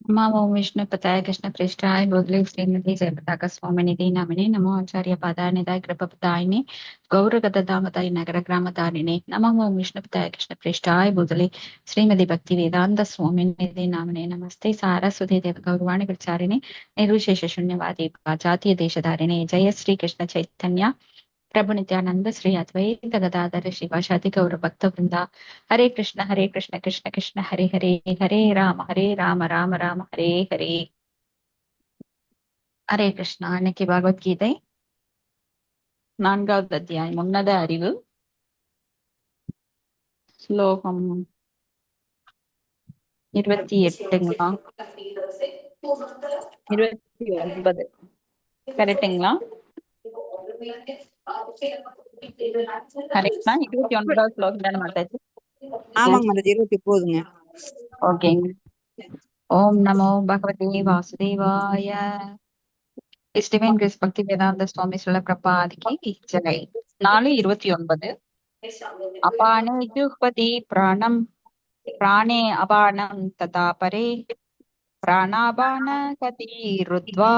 नमः ओं विष्णुपताय कृष्णप्रेष्ठाय भूतले श्रीमती जयपताका स्वामिनिधि नामिने नमो आचार्य पादानिधाय कृपपतायिने गौरगदामताय नगरग्रामतारिणे नमः ओं विष्णुपताय कृष्णप्रेष्ठाय भूतले श्रीमती भक्ति वेदांत स्वामिनिधि नामिने नमस्ते सारस्वती देव गौरवाणी प्रचारिणे निर्विशेष शून्यवादी जातीय देशधारिणे जय श्री कृष्ण चैतन्य प्रभु नित्यानंद श्री अद्वैत गदाधर शिवाशादि गौर भक्त वृंदा हरे कृष्ण कृष्ण कृष्ण हरे हरे हरे राम राम राम हरे हरे ஹரே கிருஷ்ணா. இன்னைக்கு பகவத்கீதை 4வது அத்தியாயம் உன்னத அறிவு, ஸ்லோகம் 28ங்களா 29 கரெக்டுங்களா? கரெக்டா? 29வது ஸ்லோகம் தானே மாதாஜி? ஆமாங்க மாதாஜி 20 போதுங்க. ஓகேங்க. ஓம் நமோ பகவதே வாசுதேவாய. His Divine Grace Bhakti Vedanta Swami Srila Prabhupada ki jai. 4:29 अपाने जुह्वति प्राणं प्राणे अपानं तथा परे प्राणापान गति रुद्ध्वा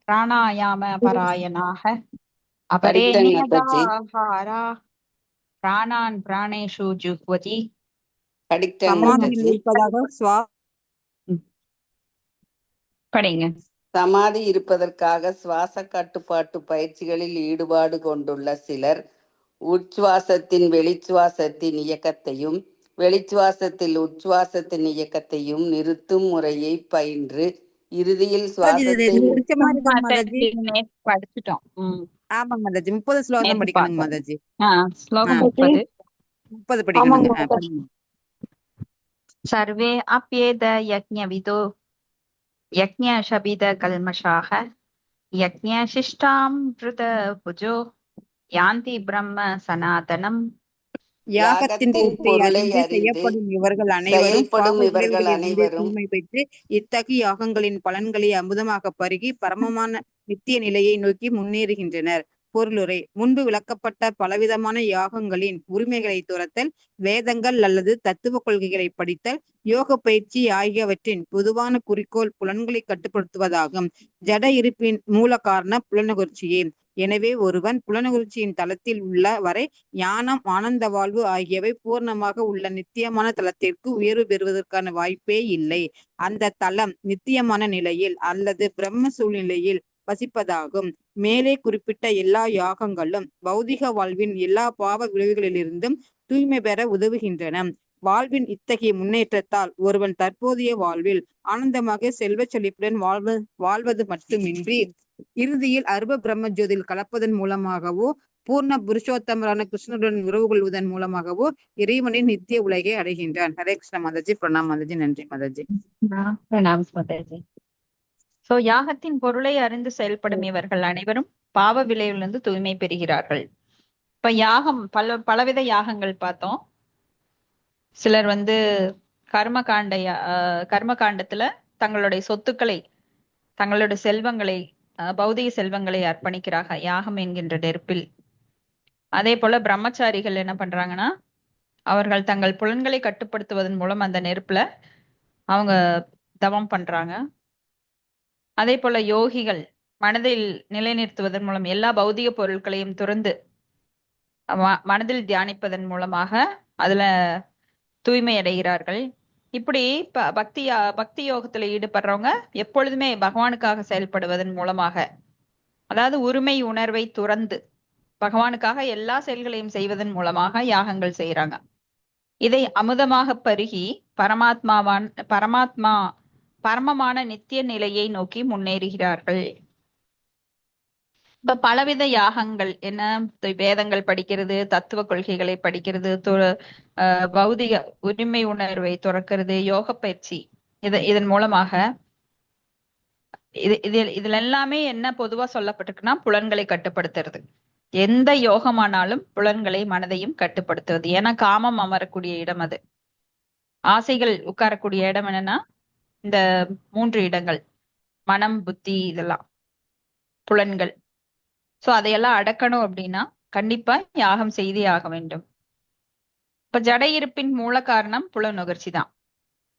प्राणायाम परायणाः अपरे கரெக்டாங்க மாதாஜி. नियताहारा प्राणान् प्राणेषु जुह्वति. கரெக்டாங்க சமாதியில் மாதாஜி. இருப்பதாக படிங்க. சமாதி இருப்பதற்காக சுவாச கட்டுப்பாட்டு பயிற்சிகளில் ஈடுபாடு கொண்டுள்ள சிலர் உச்சுவாசத்தின் வெளிச்சுவாசத்தின் இயக்கத்தையும் வெளிச்சுவாசத்தில் உச்சுவாசத்தின் இயக்கத்தையும் நிறுத்தும் முறையை பயின்று இறுதியில் மாதாஜி இது சுவாசத்தை முடிச்ச மாதிரி இருக்காங்க மாதாஜி. நேத்து படிச்சுட்டோம். ஆமாங்க மாதாஜி 30 ஸ்லோகம் தான் நேத்து படிக்கணுங்க பார்த்தோம். மாதாஜி. ஸ்லோகம் 30. 30 படிக்கணுங்க. படிங்க. सर्वे अप्येद यज्ञविदो यज्ञशबिद कल्मषाः यज्ञशिष्टामृत भुजो यान्ति ब्रह्म सनातनम्. யாகத்தின் பொருட்டை பொருளை அறிந்து அறிந்து செயல்படும் இவர்கள் அனைவரும் செயல்படும் பாவ இவர்கள் விளைவுகளிலிருந்து அனைவரும் தூய்மை பெற்று இத்தகைய யாகங்களின் பலன்களை அமுதமாக பருகி பரமமான நித்திய நிலையை நோக்கி முன்னேறுகின்றனர். பொருளுரை. முன்பு விளக்கப்பட்ட பலவிதமான யாகங்களின் உரிமைகளை துறத்தல், வேதங்கள் அல்லது தத்துவ கொள்கைகளை படித்தல், யோக பயிற்சி ஆகியவற்றின் பொதுவான குறிக்கோள் புலன்களை கட்டுப்படுத்துவதாகும். ஜட இருப்பின் மூல காரணம் புலனுகர்ச்சியே. எனவே ஒருவன் புலனுகர்ச்சியின் தளத்தில் உள்ள வரை ஞானம், ஆனந்த வாழ்வு ஆகியவை பூர்ணமாக உள்ள நித்தியமான தளத்திற்கு உயர்வு பெறுவதற்கான வாய்ப்பே இல்லை. அந்த தளம் நித்தியமான நிலையில் அல்லது பிரம்ம சூழ்நிலையில் வசிப்பதாகும். மேலே குறிப்பிட்ட எல்லா யாகங்களும் பௌதிக வாழ்வின் எல்லா பாவ விளைவுகளிலிருந்தும் தூய்மை பெற உதவுகின்றன. வாழ்வின் இத்தகைய முன்னேற்றத்தால் ஒருவன் தற்போதைய வாழ்வில் ஆனந்தமாக செல்வ செழிப்புடன் வாழ்வது மட்டுமின்றி இறுதியில் அருப பிரம்ம ஜோதியில் கலப்பதன் மூலமாகவோ பூர்ண புருஷோத்தமரான கிருஷ்ணனுடன் உறவு கொள்வதன் மூலமாகவோ இறைவனின் நித்திய உலகை அடைகின்றான். ஹரே கிருஷ்ண மாதாஜி. பிரணாம் மாதாஜி. நன்றி மாதாஜி. பிரணாம் மாதாஜி. சோ யாகத்தின் பொருளை அறிந்து செயல்படும் இவர்கள் அனைவரும் பாவ விளைவிலிருந்து தூய்மை பெறுகிறார்கள். இப்ப யாகம் பலவித யாகங்கள் பார்த்தோம். சிலர் கர்ம காண்டத்துல தங்களுடைய சொத்துக்களை, தங்களுடைய செல்வங்களை, பௌதிக செல்வங்களை அர்ப்பணிக்கிறாங்க யாகம் என்கின்ற நெருப்பில். அதே போல பிரம்மச்சாரிகள் என்ன பண்றாங்கன்னா, அவர்கள் தங்கள் புலன்களை கட்டுப்படுத்துவதன் மூலம் அந்த நெருப்புல அவங்க தவம் பண்றாங்க. அதே போல யோகிகள் மனதில் நிலைநிறுத்துவதன் மூலம் எல்லா பௌதிக பொருட்களையும் துறந்து மனதில் தியானிப்பதன் மூலமாக அதுல தூய்மை அடைகிறார்கள். இப்படி பக்தி யோகத்துல ஈடுபடுறவங்க எப்பொழுதுமே பகவானுக்காக செயல்படுவதன் மூலமாக, அதாவது உரிமை உணர்வை துறந்து பகவானுக்காக எல்லா செயல்களையும் செய்வதன் மூலமாக யாகங்கள் செய்யறாங்க. இதை அமுதமாக பருகி பரமமான நித்திய நிலையை நோக்கி முன்னேறுகிறார்கள். இப்ப பலவித யாகங்கள் என்ன, வேதங்கள் படிக்கிறது, தத்துவ கொள்கைகளை படிக்கிறது, பௌதிக உரிமை உணர்வை துறக்கிறது, யோக பயிற்சி, இதன் மூலமாக இதுல எல்லாமே என்ன பொதுவா சொல்லப்பட்டிருக்குன்னா புலன்களை கட்டுப்படுத்துறது. எந்த யோகமானாலும் புலன்களை மனதையும் கட்டுப்படுத்துவது. ஏன்னா காமம் அமரக்கூடிய இடம் அது. ஆசைகள் உட்காரக்கூடிய இடம் என்னன்னா இந்த 3 இடங்கள், மனம், புத்தி, இதெல்லாம் புலன்கள். சோ அதையெல்லாம் அடக்கணும் அப்படின்னா கண்டிப்பா யாகம் செய்தே ஆக வேண்டும். இப்ப ஜட இருப்பின் மூல காரணம் புலனுகர்ச்சி தான்.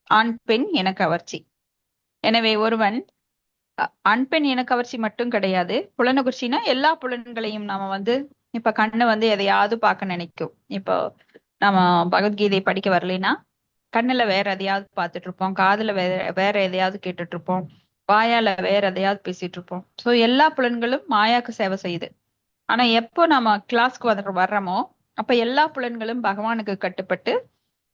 ஆண் பெண் இன கவர்ச்சி. எனவே ஒருவன் ஆண் பெண் இன கவர்ச்சி மட்டும் கிடையாது. புலனுகர்ச்சினா எல்லா புலன்களையும் நாம இப்ப கண்ணு எதையாவது பார்க்க நினைக்கும். இப்போ நம்ம பகவத்கீதை படிக்க வரலைன்னா கண்ணுல வேற எதையாவது பார்த்துட்டு இருப்போம், காதுல வேற வேற எதையாவது கேட்டுட்டு இருப்போம், வாயால வேற எதையாவது பேசிட்டு இருப்போம். சோ எல்லா புலன்களும் மாயாக்கு சேவை செய்யுது. ஆனா எப்போ நம்ம கிளாஸ்க்கு வர்றோமோ அப்ப எல்லா புலன்களும் பகவானுக்கு கட்டுப்பட்டு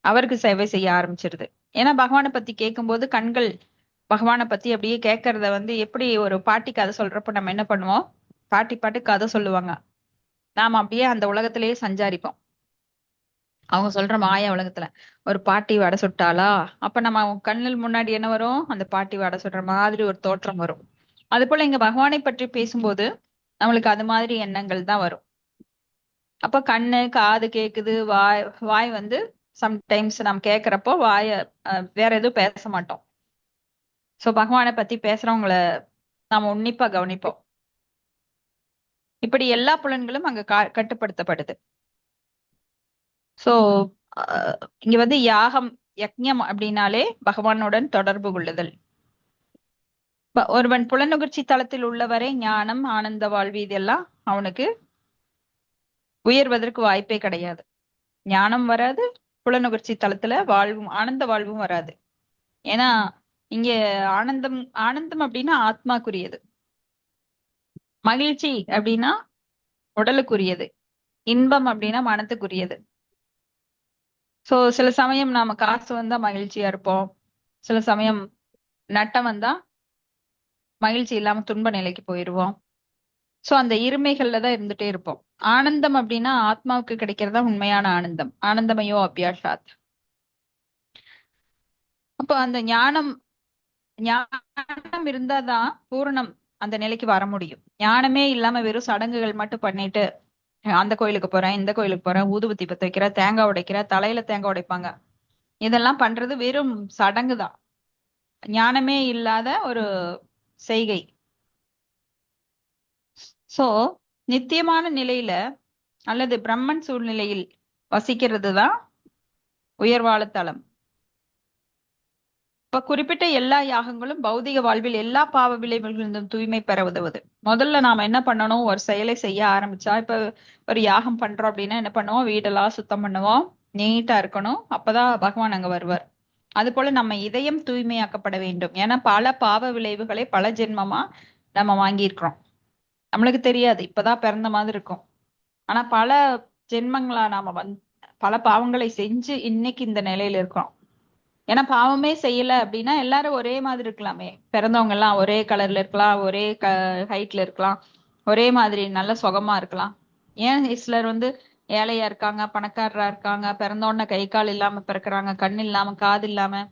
அவருக்கு சேவை செய்ய ஆரம்பிச்சிருது. ஏன்னா பகவானை பத்தி கேட்கும்போது கண்கள் பகவானை பத்தி அப்படியே கேட்கறத எப்படி ஒரு பாட்டி கதை சொல்றப்ப நம்ம என்ன பண்ணுவோம், பாட்டி பாட்டு கதை சொல்லுவாங்க, நாம அப்படியே அந்த உலகத்திலேயே சஞ்சாரிப்போம். அவங்க சொல்ற மாயா உலகத்துல ஒரு பாட்டி வடை சுட்டாளா, அப்ப நம்ம கண்ணில் முன்னாடி என்ன வரும், அந்த பாட்டி வடை சுடுற மாதிரி ஒரு தோற்றம் வரும். அது போல இங்க பகவானை பற்றி பேசும்போது நம்மளுக்கு அது மாதிரி எண்ணங்கள் தான் வரும். அப்ப கண்ணு காது கேக்குது, வாய் வாய் சம்டைம்ஸ் நம்ம கேக்குறப்போ வேற எதுவும் பேச மாட்டோம். சோ பகவானை பத்தி பேசுறவங்கள நாம உன்னிப்பா கவனிப்போம். இப்படி எல்லா புலன்களும் அங்க கட்டுப்படுத்தப்படுது. சோ இங்க யாகம் யக்ஞம் அப்படின்னாலே பகவானுடன் தொடர்பு கொள்ளுதல். ஒருவன் புலனுகர்ச்சி தளத்தில் உள்ளவரை ஞானம் ஆனந்த வாழ்வு இதெல்லாம் அவனுக்கு உயர்வதற்கு வாய்ப்பே கிடையாது. ஞானம் வராது, புலனுகர்ச்சி தளத்துல வாழ்வும் ஆனந்த வாழ்வும் வராது. ஏன்னா இங்க ஆனந்தம் ஆனந்தம் அப்படின்னா ஆத்மாக்குரியது, மகிழ்ச்சி அப்படின்னா உடலுக்குரியது, இன்பம் அப்படின்னா மனத்துக்குரியது. சோ சில சமயம் நாம காசு வந்தா மகிழ்ச்சியா இருப்போம், சில சமயம் நட்டம் வந்தா மகிழ்ச்சி இல்லாம துன்ப நிலைக்கு போயிருவோம். சோ அந்த இருமைகள்ல தான் இருந்துட்டே இருப்போம். ஆனந்தம் அப்படின்னா ஆத்மாவுக்கு கிடைக்கிறதா உண்மையான ஆனந்தம், ஆனந்தமயோ அபியாஷாத். அப்போ அந்த ஞானம் இருந்தாதான் பூரணம் அந்த நிலைக்கு வர முடியும். ஞானமே இல்லாம வெறும் சடங்குகள் மட்டும் பண்ணிட்டு அந்த கோயிலுக்கு போறேன், இந்த கோயிலுக்கு போறேன், ஊதுபத்தி பத்த வைக்கிற, தேங்காய் உடைக்கிற, தலையில தேங்காய் உடைப்பாங்க, இதெல்லாம் பண்றது வெறும் சடங்கு தான், ஞானமே இல்லாத ஒரு செய்கை. சோ நித்தியமான நிலையில அல்லது பிரம்மன் சூழ்நிலையில் வசிக்கிறது தான் உயர்வாழ தலம். இப்ப குறிப்பிட்ட எல்லா யாகங்களும் பௌதிக வாழ்வில் எல்லா பாவ விளைவுகளிலிருந்தும் தூய்மை பெற உதவுது. முதல்ல நாம என்ன பண்ணணும், ஒரு செயலை செய்ய ஆரம்பிச்சா, இப்ப ஒரு யாகம் பண்றோம் அப்படின்னா என்ன பண்ணுவோம், வீடெல்லாம் சுத்தம் பண்ணுவோம், நீட்டா இருக்கணும், அப்பதான் பகவான் அங்க வருவார். அது போல நம்ம இதயம் தூய்மையாக்கப்பட வேண்டும். ஏன்னா பல பாவ விளைவுகளை பல ஜென்மமா நம்ம வாங்கியிருக்கிறோம், நம்மளுக்கு தெரியாது, இப்பதான் பிறந்த மாதிரி இருக்கும். ஆனா பல ஜென்மங்களா நாம பல பாவங்களை செஞ்சு இன்னைக்கு இந்த நிலையில இருக்கோம். ஏன்னா பாவமே செய்யல அப்படின்னா எல்லாரும் ஒரே மாதிரி இருக்கலாமே, பிறந்தவங்க எல்லாம் ஒரே கலர்ல இருக்கலாம், ஒரே ஹைட்ல இருக்கலாம், ஒரே மாதிரி நல்ல சுகமா இருக்கலாம். ஏன் சிலர் ஏழையா இருக்காங்க, பணக்காரரா இருக்காங்க, பிறந்த உடனே கை கால் இல்லாம பிறக்குறாங்க, கண் இல்லாம காது இல்லாம,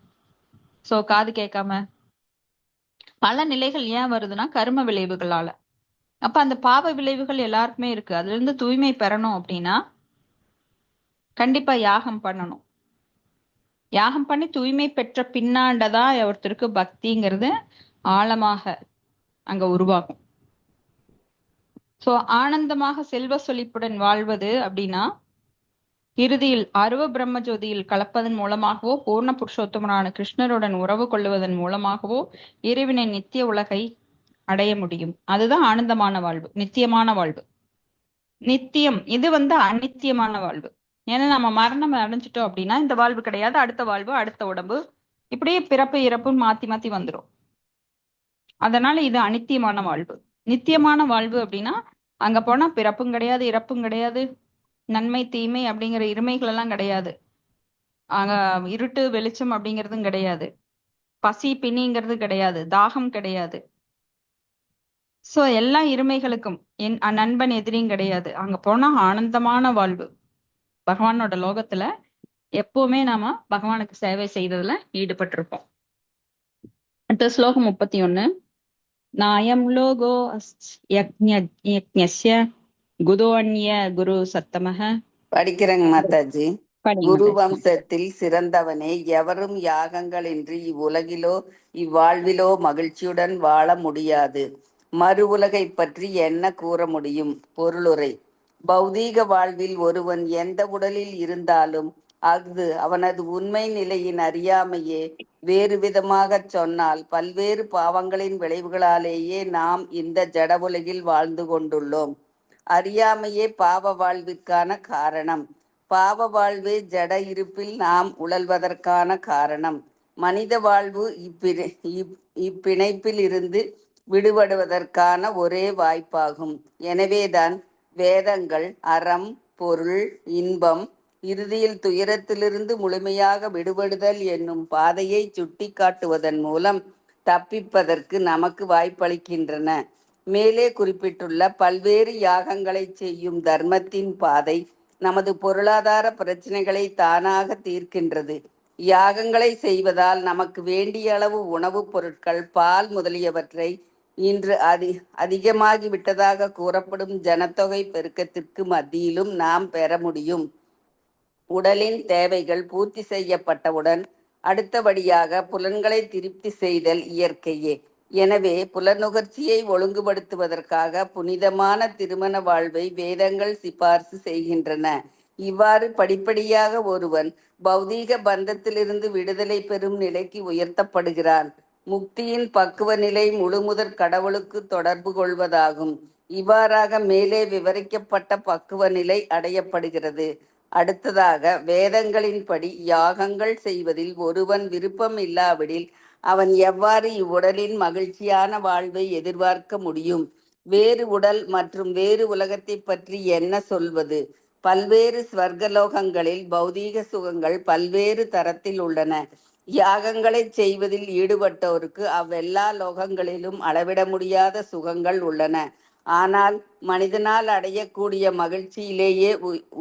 சோ காது கேட்காம, பல நிலைகள் ஏன் வருதுன்னா கர்ம விளைவுகளால. அப்ப அந்த பாவ விளைவுகள் எல்லாருக்குமே இருக்கு. அதுல இருந்து தூய்மை பெறணும் அப்படின்னா கண்டிப்பா யாகம் பண்ணணும். யாகம் பண்ணி தூய்மை பெற்ற பின்னாண்டதான் ஒருத்தருக்கு பக்திங்கிறது ஆழமாக அங்க உருவாகும். சோ ஆனந்தமாக செல்வ செழிப்புடன் வாழ்வது அப்படின்னா இறுதியில் அருவ பிரம்ம ஜோதியில் கலப்பதன் மூலமாகவோ பூர்ண புருஷோத்தமனான கிருஷ்ணருடன் உறவு கொள்ளுவதன் மூலமாகவோ இறைவனின் நித்திய உலகை அடைய முடியும். அதுதான் ஆனந்தமான வாழ்வு, நித்தியமான வாழ்வு. நித்தியம் இது அநித்தியமான வாழ்வு. ஏன்னா நம்ம மரணம் அடைஞ்சிட்டோம் அப்படின்னா இந்த வாழ்வு கிடையாது, அடுத்த வாழ்வு, அடுத்த உடம்பு, இப்படியே பிறப்பு இறப்புன்னு மாத்தி மாத்தி வந்துடும். அதனால இது அநித்தியமான வாழ்வு. நித்தியமான வாழ்வு அப்படின்னா அங்க போனா பிறப்பும் கிடையாது, இறப்பும் கிடையாது, நன்மை தீமை அப்படிங்கிற இருமைகள் எல்லாம் கிடையாது, அங்க இருட்டு வெளிச்சம் அப்படிங்கிறதும் கிடையாது, பசி பிணிங்கிறது கிடையாது, தாகம் கிடையாது. சோ எல்லா இருமைகளுக்கும் என் நண்பன் எதிரியும் கிடையாது. அங்க போனா ஆனந்தமான வாழ்வு. பகவானோட லோகத்துல எப்பவுமே நாம பகவானுக்கு சேவை செய்ததுல ஈடுபட்டிருப்போம். அடுத்த ஸ்லோகம் 31. நாயம் லோகோ யக்ஞஸ்ய குதோன்ய குரு சத்தமக. படிக்கிறேங்க மாதாஜி. படிங்க குரு மாதாஜி. வம்சத்தில் சிறந்தவனே, எவரும் யாகங்களின்றி இவ்வுலகிலோ இவ்வாழ்விலோ மகிழ்ச்சியுடன் வாழ முடியாது. மறு உலகை பற்றி என்ன கூற முடியும்? பொருளுரை. பௌதீக வாழ்வில் ஒருவன் எந்த உடலில் இருந்தாலும் அஃது அவனது உண்மை நிலையின் அறியாமையே. வேறு விதமாகச் சொன்னால், பல்வேறு பாவங்களின் விளைவுகளாலேயே நாம் இந்த ஜட உலகில் வாழ்ந்து கொண்டுள்ளோம். அறியாமையே பாவ வாழ்விற்கான காரணம். பாவ வாழ்வே ஜட இருப்பில் நாம் உழல்வதற்கான காரணம். மனித வாழ்வு இப்பிணைப்பில் இருந்து விடுபடுவதற்கான ஒரே வாய்ப்பாகும். எனவேதான் வேதங்கள் அறம், பொருள், இன்பம், இறுதியில் துயரத்திலிருந்து முழுமையாக விடுபடுதல் என்னும் பாதையை சுட்டி காட்டுவதன் மூலம் தப்பிப்பதற்கு நமக்கு வாய்ப்பளிக்கின்றன. மேலே குறிப்பிட்டுள்ள பல்வேறு யாகங்களை செய்யும் தர்மத்தின் பாதை நமது பொருளாதார பிரச்சனைகளை தானாக தீர்க்கின்றது. யாகங்களை செய்வதால் நமக்கு வேண்டிய அளவு உணவுப் பொருட்கள், பால் முதலியவற்றை இன்று அதிகமாகிவிட்டதாக கூறப்படும் ஜனத்தொகை பெருக்கத்திற்கு மத்தியிலும் நாம் பெற முடியும். உடலின் தேவைகள் பூர்த்தி செய்யப்பட்டவுடன் அடுத்தபடியாக புலன்களை திருப்தி செய்தல் இயற்கையே. எனவே புலனுகர்ச்சியை ஒழுங்குபடுத்துவதற்காக புனிதமான திருமண வாழ்வை வேதங்கள் சிபார்சு செய்கின்றன. இவ்வாறு படிப்படியாக ஒருவன் பௌதீக பந்தத்திலிருந்து விடுதலை பெறும் நிலைக்கு உயர்த்தப்படுகிறான். முக்தியின் பக்குவ நிலை முழுமுதற் கடவுளுக்கு தொடர்பு கொள்வதாகும். இவ்வாறாக மேலே விவரிக்கப்பட்ட பக்குவ நிலை அடையப்படுகிறது. அடுத்ததாக வேதங்களின்படி யாகங்கள் செய்வதில் ஒருவன் விருப்பம் இல்லாவிடில் அவன் எவ்வாறு இவ்வுடலின் மகிழ்ச்சியான வாழ்வை எதிர்பார்க்க முடியும்? வேறு உடல் மற்றும் வேறு உலகத்தை பற்றி என்ன சொல்வது? பல்வேறு ஸ்வர்கலோகங்களில் பௌதீக சுகங்கள் பல்வேறு தரத்தில் உள்ளன. யாகங்களை செய்வதில் ஈடுபட்டோருக்கு அவ்வெல்லா லோகங்களிலும் அளவிட முடியாத சுகங்கள் உள்ளன. ஆனால் மனிதனால் அடையக்கூடிய மகிழ்ச்சியிலேயே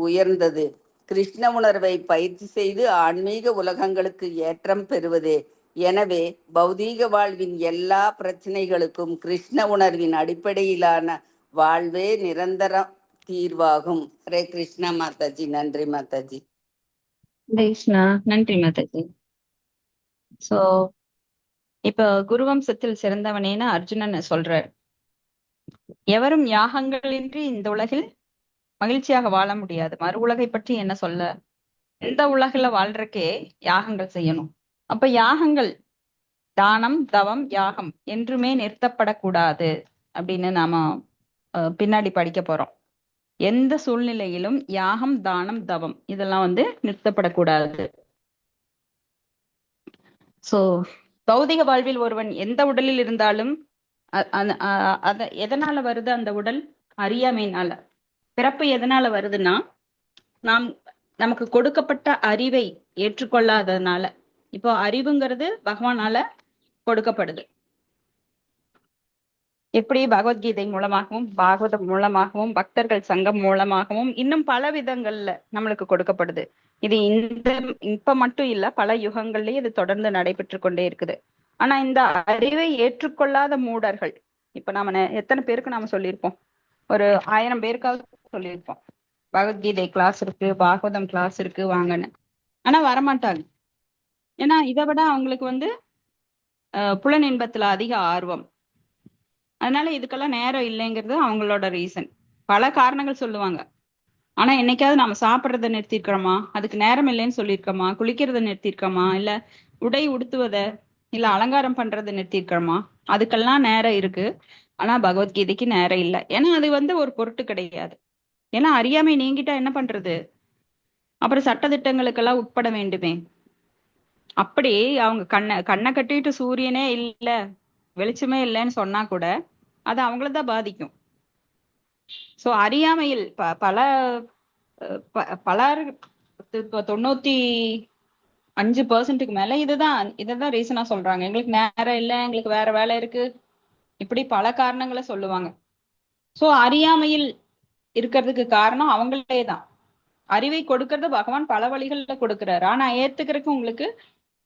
உயர்ந்தது கிருஷ்ண உணர்வை பயிற்சி செய்து ஆன்மீக உலகங்களுக்கு ஏற்றம் பெறுவதே. எனவே பௌதீக வாழ்வின் எல்லா பிரச்சனைகளுக்கும் கிருஷ்ண உணர்வின் அடிப்படையிலான வாழ்வே நிரந்தர தீர்வாகும். ஹரே கிருஷ்ணா மாதாஜி. நன்றி மாதாஜி. கிருஷ்ணா, நன்றி மாதாஜி. சோ இப்ப குருவம்சத்தில் சிறந்தவனேன்னு அர்ஜுனன் சொல்றார். எவரும் யாகங்களின்றி இந்த உலகில் மகிழ்ச்சியாக வாழ முடியாது. மறு உலகை பற்றி என்ன சொல்ல? இந்த உலகில வாழ்றக்கே யாகங்கள் செய்யணும். அப்ப யாகங்கள் தானம், தவம், யாகம் என்றுமே நிறுத்தப்படக்கூடாது அப்படின்னு நாம பின்னாடி படிக்க போறோம். எந்த சூழ்நிலையிலும் யாகம், தானம், தவம் இதெல்லாம் நிறுத்தப்படக்கூடாது. சோ பௌதிக வாழ்வில் ஒருவன் எந்த உடலில் இருந்தாலும் எதனால வருது அந்த உடல்? அறியாமையினால. பிறப்பு எதனால வருதுன்னா நமக்கு கொடுக்கப்பட்ட அறிவை ஏற்றுக்கொள்ளாததுனால. இப்போ அறிவுங்கிறது பகவானால கொடுக்கப்படுது. எப்படி பகவத்கீதை மூலமாகவும், பாகவதம் மூலமாகவும், பக்தர்கள் சங்கம் மூலமாகவும், இன்னும் பல விதங்கள்ல நம்மளுக்கு கொடுக்கப்படுது. இது இப்ப மட்டும் இல்ல, பல யுகங்கள்லயே இது தொடர்ந்து நடைபெற்று கொண்டே இருக்குது. ஆனா இந்த அறிவை ஏற்றுக்கொள்ளாத மூடர்கள், இப்ப நாம எத்தனை பேருக்கு நாம சொல்லியிருப்போம்? ஒரு 1000 பேருக்காவது சொல்லியிருப்போம், பகவத்கீதை கிளாஸ் இருக்கு, பாகவதம் கிளாஸ் இருக்கு வாங்கன்னு. ஆனா வரமாட்டாங்க. ஏன்னா இதை விட அவங்களுக்கு புலன் இன்பத்துல அதிக ஆர்வம். அதனால இதுக்கெல்லாம் நேரம் இல்லைங்கிறது அவங்களோட ரீசன். பல காரணங்கள் சொல்லுவாங்க. ஆனா என்னைக்காவது நாம சாப்பிட்றத நிறுத்திருக்கிறோமா? அதுக்கு நேரம் இல்லைன்னு சொல்லியிருக்கோமா? குளிக்கிறத நிறுத்திருக்கோமா? இல்ல உடை உடுத்துவத, இல்ல அலங்காரம் பண்றதை நிறுத்திருக்கிறோமா? அதுக்கெல்லாம் நேரம் இருக்கு. ஆனா பகவத்கீதைக்கு நேரம் இல்லை. ஏன்னா அது ஒரு பொருட்டு கிடையாது. ஏன்னா அறியாமை நீங்கிட்டா என்ன பண்றது? அப்புறம் சட்டதிட்டங்களுக்கெல்லாம் உட்பட வேண்டுமே. அப்படி அவங்க கண்ணை கட்டிட்டு சூரியனே இல்ல, வெளிச்சமே இல்லைன்னு சொன்னா கூட அது அவங்களதான் பாதிக்கும். சோ அறியாமையில் பலர் 95% மேல இதான் ரீசனா சொல்றாங்க. எங்களுக்கு நேரம் இல்லை, எங்களுக்கு வேற வேலை இருக்கு, இப்படி பல காரணங்களை சொல்லுவாங்க. சோ அறியாமையில் இருக்கிறதுக்கு காரணம் அவங்களே தான். அறிவை கொடுக்கறது பகவான் பல வழிகள்ல கொடுக்கிறாரு. ஆனா ஏத்துக்கிறதுக்கு உங்களுக்கு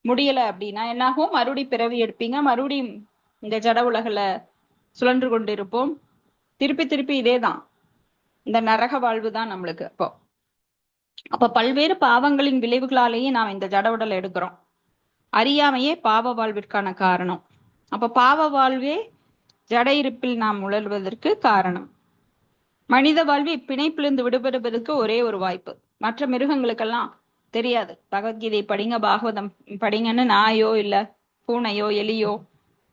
முடியல அப்படின்னா என்னாகும்? மறுபடியும் பிறவி எடுப்பீங்க, மறுபடியும் இந்த ஜட உலகில சுழன்று கொண்டு இருப்போம். திருப்பி திருப்பி இதேதான், இந்த நரக வாழ்வு தான் நம்மளுக்கு. அப்ப பல்வேறு பாவங்களின் விளைவுகளாலேயே நாம் இந்த ஜட உடலை எடுக்கிறோம். அறியாமையே பாவ வாழ்விற்கான காரணம். அப்ப பாவ வாழ்வே ஜட இருப்பில் நாம் உழல்வதற்கு காரணம். மனித வாழ்வு இப்பிணைப்பிலிருந்து விடுபடுவதற்கு ஒரே ஒரு வாய்ப்பு. மற்ற மிருகங்களுக்கெல்லாம் தெரியாது. பகவத்கீதை படிங்க, பாகவதம் படிங்கன்னு நாயோ இல்ல பூனையோ எலியோ